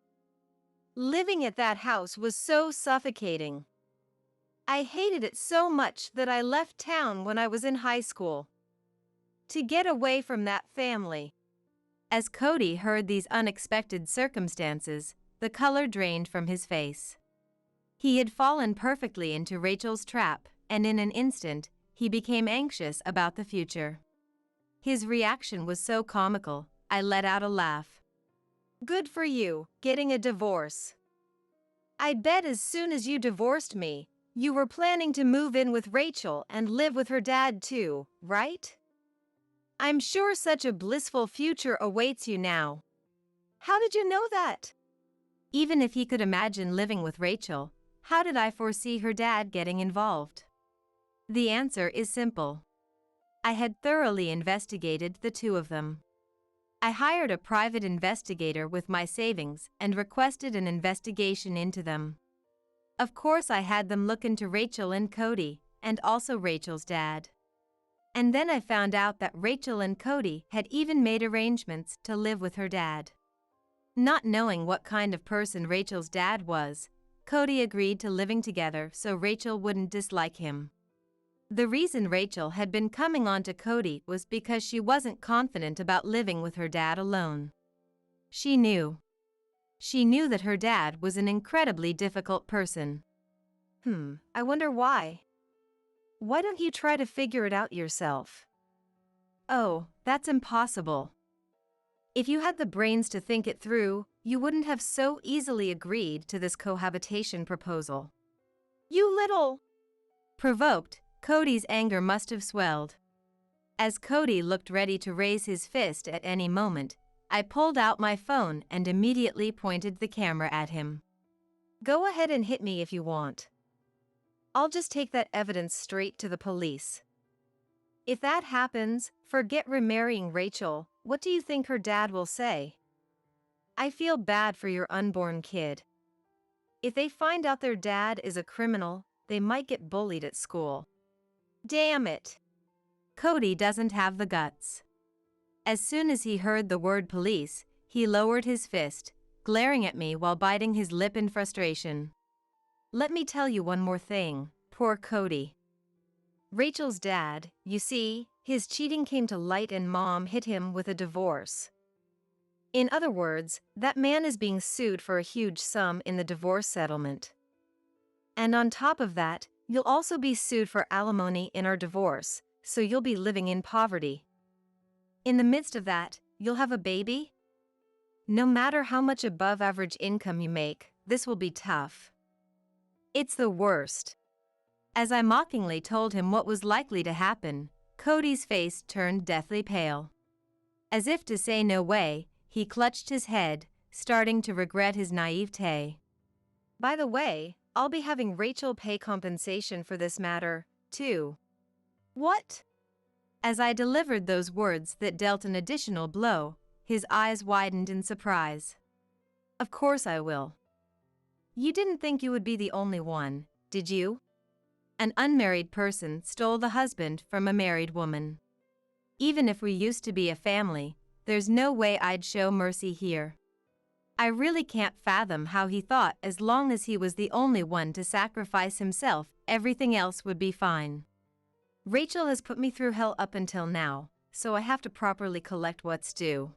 Living at that house was so suffocating. I hated it so much that I left town when I was in high school. To get away from that family. As Cody heard these unexpected circumstances, the color drained from his face. He had fallen perfectly into Rachel's trap, and in an instant, he became anxious about the future. His reaction was so comical, I let out a laugh. Good for you, getting a divorce. I bet as soon as you divorced me, you were planning to move in with Rachel and live with her dad too, right? I'm sure such a blissful future awaits you now. How did you know that? Even if he could imagine living with Rachel, how did I foresee her dad getting involved? The answer is simple. I had thoroughly investigated the two of them. I hired a private investigator with my savings and requested an investigation into them. Of course, I had them look into Rachel and Cody, and also Rachel's dad. And then I found out that Rachel and Cody had even made arrangements to live with her dad. Not knowing what kind of person Rachel's dad was, Cody agreed to living together so Rachel wouldn't dislike him. The reason Rachel had been coming on to Cody was because she wasn't confident about living with her dad alone. She knew that her dad was an incredibly difficult person. I wonder why. Why don't you try to figure it out yourself? Oh, that's impossible. If you had the brains to think it through, you wouldn't have so easily agreed to this cohabitation proposal. You little... Provoked, Cody's anger must have swelled. As Cody looked ready to raise his fist at any moment, I pulled out my phone and immediately pointed the camera at him. Go ahead and hit me if you want. I'll just take that evidence straight to the police. If that happens, forget remarrying Rachel. What do you think her dad will say? I feel bad for your unborn kid. If they find out their dad is a criminal, they might get bullied at school. Damn it. Cody doesn't have the guts. As soon as he heard the word police, he lowered his fist, glaring at me while biting his lip in frustration. Let me tell you one more thing, poor Cody. Rachel's dad, you see, his cheating came to light and Mom hit him with a divorce. In other words, that man is being sued for a huge sum in the divorce settlement. And on top of that, you'll also be sued for alimony in our divorce, so you'll be living in poverty. In the midst of that, you'll have a baby? No matter how much above average income you make, this will be tough. It's the worst. As I mockingly told him what was likely to happen, Cody's face turned deathly pale. As if to say no way, he clutched his head, starting to regret his naivete. By the way, I'll be having Rachel pay compensation for this matter, too. What? As I delivered those words that dealt an additional blow, his eyes widened in surprise. Of course I will. You didn't think you would be the only one, did you? An unmarried person stole the husband from a married woman. Even if we used to be a family, there's no way I'd show mercy here. I really can't fathom how he thought as long as he was the only one to sacrifice himself, everything else would be fine. Rachel has put me through hell up until now, so I have to properly collect what's due.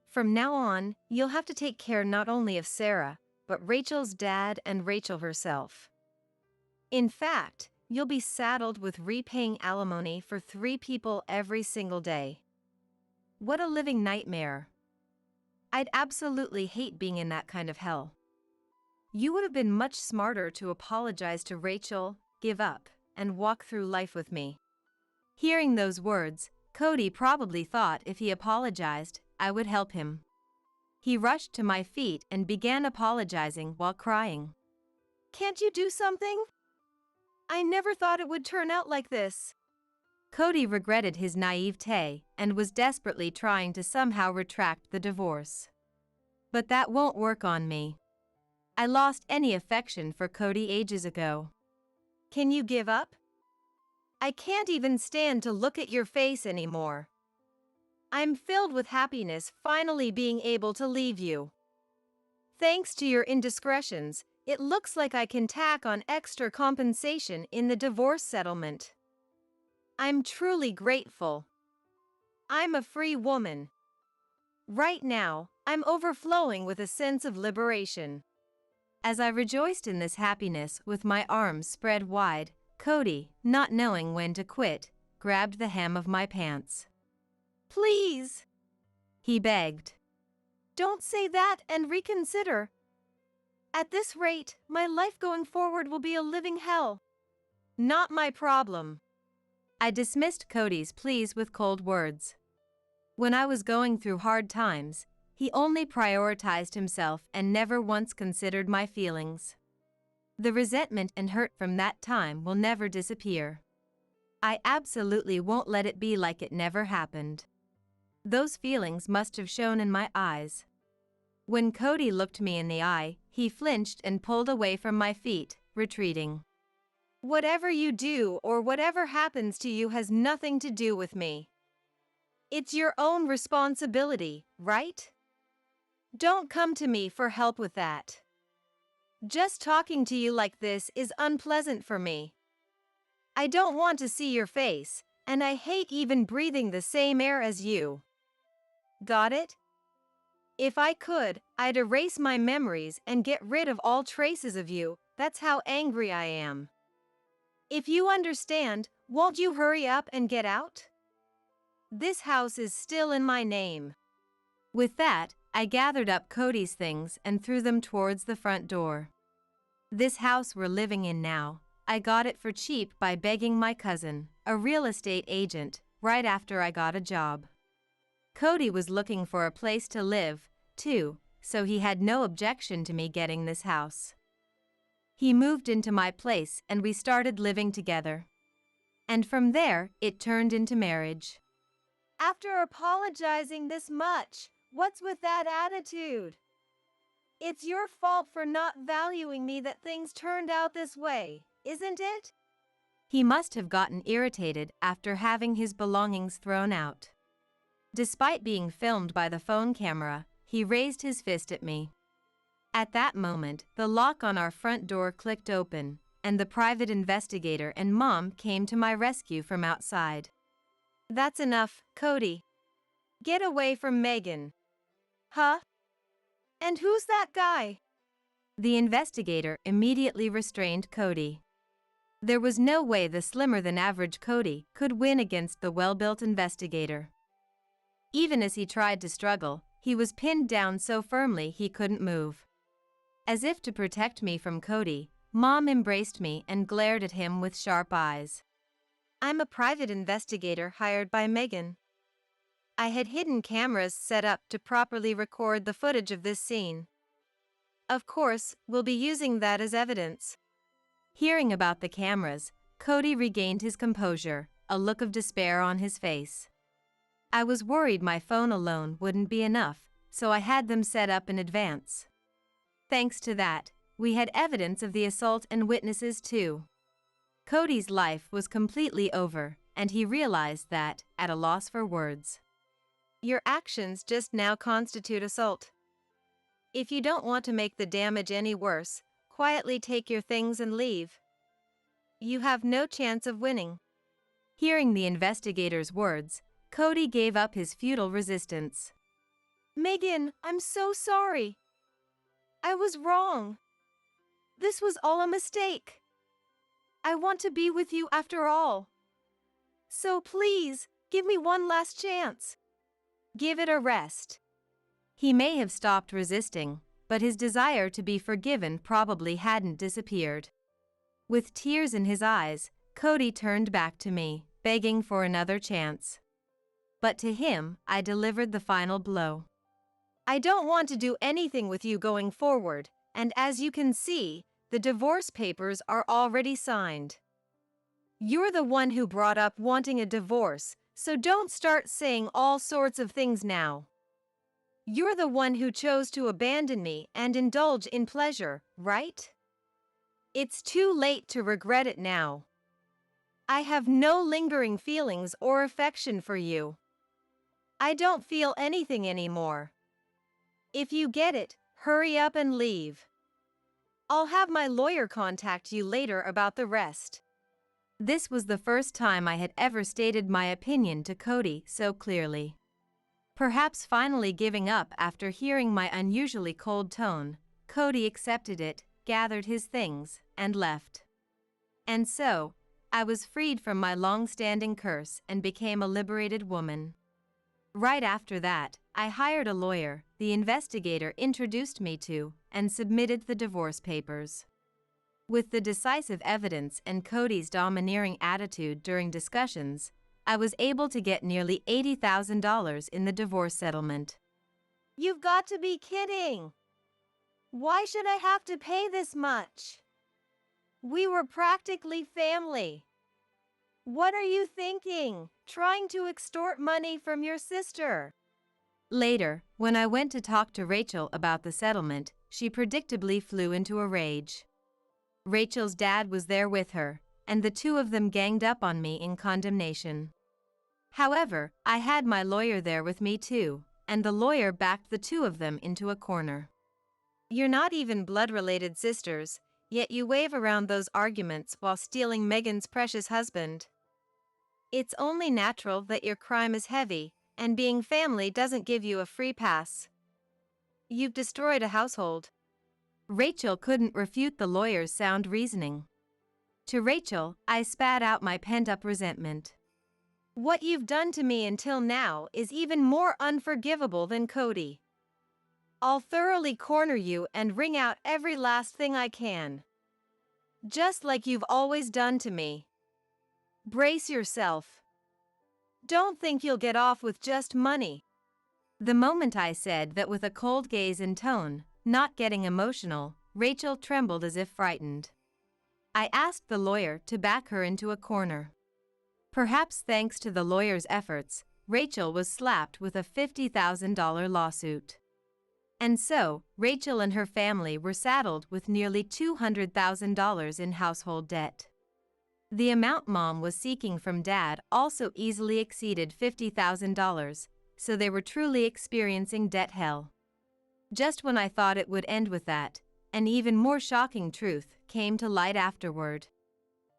From now on, you'll have to take care not only of Sarah, but Rachel's dad and Rachel herself. In fact, you'll be saddled with repaying alimony for 3 people every single day. What a living nightmare. I'd absolutely hate being in that kind of hell. You would have been much smarter to apologize to Rachel, give up, and walk through life with me. Hearing those words, Cody probably thought if he apologized, I would help him. He rushed to my feet and began apologizing while crying. Can't you do something? I never thought it would turn out like this. Cody regretted his naivete and was desperately trying to somehow retract the divorce. But that won't work on me. I lost any affection for Cody ages ago. Can you give up? I can't even stand to look at your face anymore. I'm filled with happiness finally being able to leave you. Thanks to your indiscretions, it looks like I can tack on extra compensation in the divorce settlement. I'm truly grateful. I'm a free woman. Right now, I'm overflowing with a sense of liberation. As I rejoiced in this happiness with my arms spread wide, Cody, not knowing when to quit, grabbed the hem of my pants. Please, he begged. Don't say that and reconsider. At this rate, my life going forward will be a living hell. Not my problem. I dismissed Cody's pleas with cold words. When I was going through hard times, he only prioritized himself and never once considered my feelings. The resentment and hurt from that time will never disappear. I absolutely won't let it be like it never happened. Those feelings must have shown in my eyes. When Cody looked me in the eye, he flinched and pulled away from my feet, retreating. Whatever you do or whatever happens to you has nothing to do with me. It's your own responsibility, right? Don't come to me for help with that. Just talking to you like this is unpleasant for me. I don't want to see your face, and I hate even breathing the same air as you. Got it? If I could, I'd erase my memories and get rid of all traces of you. That's how angry I am. If you understand, won't you hurry up and get out? This house is still in my name. With that, I gathered up Cody's things and threw them towards the front door. This house we're living in now, I got it for cheap by begging my cousin, a real estate agent, right after I got a job. Cody was looking for a place to live, too, so he had no objection to me getting this house. He moved into my place and we started living together. And from there, it turned into marriage. After apologizing this much, what's with that attitude? It's your fault for not valuing me that things turned out this way, isn't it? He must have gotten irritated after having his belongings thrown out. Despite being filmed by the phone camera, he raised his fist at me. At that moment, the lock on our front door clicked open, and the private investigator and Mom came to my rescue from outside. That's enough, Cody. Get away from Megan. Huh? And who's that guy? The investigator immediately restrained Cody. There was no way the slimmer-than-average Cody could win against the well-built investigator. Even as he tried to struggle, he was pinned down so firmly he couldn't move. As if to protect me from Cody, Mom embraced me and glared at him with sharp eyes. I'm a private investigator hired by Megan. I had hidden cameras set up to properly record the footage of this scene. Of course, we'll be using that as evidence. Hearing about the cameras, Cody regained his composure, a look of despair on his face. I was worried my phone alone wouldn't be enough, so I had them set up in advance. Thanks to that, we had evidence of the assault and witnesses too. Cody's life was completely over, and he realized that, at a loss for words. Your actions just now constitute assault. If you don't want to make the damage any worse, quietly take your things and leave. You have no chance of winning. Hearing the investigator's words, Cody gave up his futile resistance. Megan, I'm so sorry. I was wrong. This was all a mistake. I want to be with you after all. So please, give me one last chance. Give it a rest. He may have stopped resisting, but his desire to be forgiven probably hadn't disappeared. With tears in his eyes, Cody turned back to me, begging for another chance. But to him, I delivered the final blow. I don't want to do anything with you going forward, and as you can see, the divorce papers are already signed. You're the one who brought up wanting a divorce, so don't start saying all sorts of things now. You're the one who chose to abandon me and indulge in pleasure, right? It's too late to regret it now. I have no lingering feelings or affection for you. I don't feel anything anymore. If you get it, hurry up and leave. I'll have my lawyer contact you later about the rest. This was the first time I had ever stated my opinion to Cody so clearly. Perhaps finally giving up after hearing my unusually cold tone, Cody accepted it, gathered his things, and left. And so, I was freed from my long-standing curse and became a liberated woman. Right after that, I hired a lawyer, the investigator introduced me to, and submitted the divorce papers. With the decisive evidence and Cody's domineering attitude during discussions, I was able to get nearly $80,000 in the divorce settlement. You've got to be kidding! Why should I have to pay this much? We were practically family. What are you thinking? Trying to extort money from your sister? Later, when I went to talk to Rachel about the settlement, she predictably flew into a rage. Rachel's dad was there with her, and the two of them ganged up on me in condemnation. However, I had my lawyer there with me too, and the lawyer backed the two of them into a corner. You're not even blood-related sisters, yet you wave around those arguments while stealing Megan's precious husband. It's only natural that your crime is heavy, and being family doesn't give you a free pass. You've destroyed a household. Rachel couldn't refute the lawyer's sound reasoning. To Rachel, I spat out my pent-up resentment. What you've done to me until now is even more unforgivable than Cody. I'll thoroughly corner you and wring out every last thing I can. Just like you've always done to me. Brace yourself. Don't think you'll get off with just money. The moment I said that with a cold gaze and tone, not getting emotional, Rachel trembled as if frightened. I asked the lawyer to back her into a corner. Perhaps thanks to the lawyer's efforts, Rachel was slapped with a $50,000 lawsuit. And so, Rachel and her family were saddled with nearly $200,000 in household debt. The amount Mom was seeking from Dad also easily exceeded $50,000, so they were truly experiencing debt hell. Just when I thought it would end with that, an even more shocking truth came to light afterward.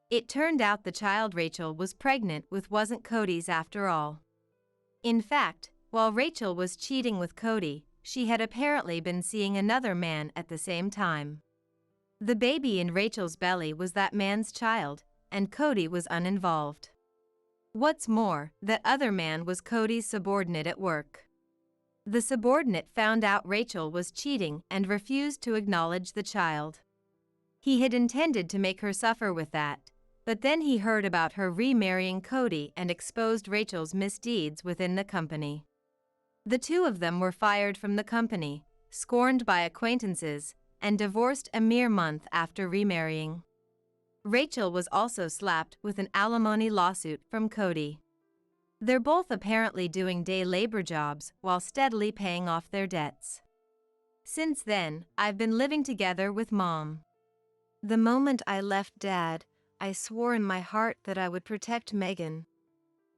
It turned out the child Rachel was pregnant with wasn't Cody's after all. In fact, while Rachel was cheating with Cody, she had apparently been seeing another man at the same time. The baby in Rachel's belly was that man's child, and Cody was uninvolved. What's more, that other man was Cody's subordinate at work. The subordinate found out Rachel was cheating and refused to acknowledge the child. He had intended to make her suffer with that, but then he heard about her remarrying Cody and exposed Rachel's misdeeds within the company. The two of them were fired from the company, scorned by acquaintances, and divorced a mere month after remarrying. Rachel was also slapped with an alimony lawsuit from Cody. They're both apparently doing day labor jobs while steadily paying off their debts. Since then, I've been living together with Mom. The moment I left Dad, I swore in my heart that I would protect Megan.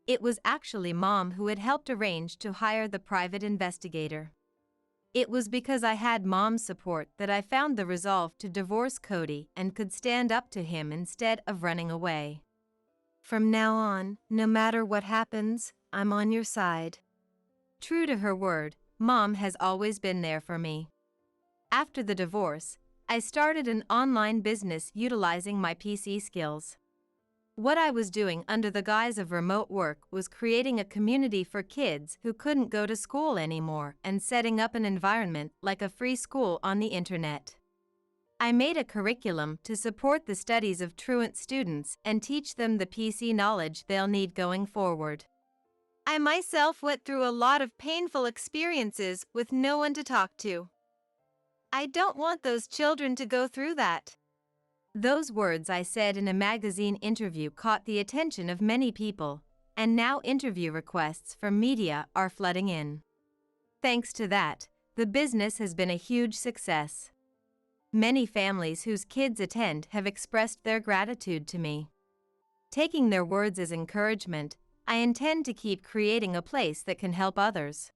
It was actually Mom who had helped arrange to hire the private investigator. It was because I had Mom's support that I found the resolve to divorce Cody and could stand up to him instead of running away. From now on, no matter what happens, I'm on your side. True to her word, Mom has always been there for me. After the divorce, I started an online business utilizing my PC skills. What I was doing under the guise of remote work was creating a community for kids who couldn't go to school anymore and setting up an environment like a free school on the internet. I made a curriculum to support the studies of truant students and teach them the PC knowledge they'll need going forward. I myself went through a lot of painful experiences with no one to talk to. I don't want those children to go through that. Those words I said in a magazine interview caught the attention of many people, and now interview requests from media are flooding in. Thanks to that, the business has been a huge success. Many families whose kids attend have expressed their gratitude to me. Taking their words as encouragement, I intend to keep creating a place that can help others.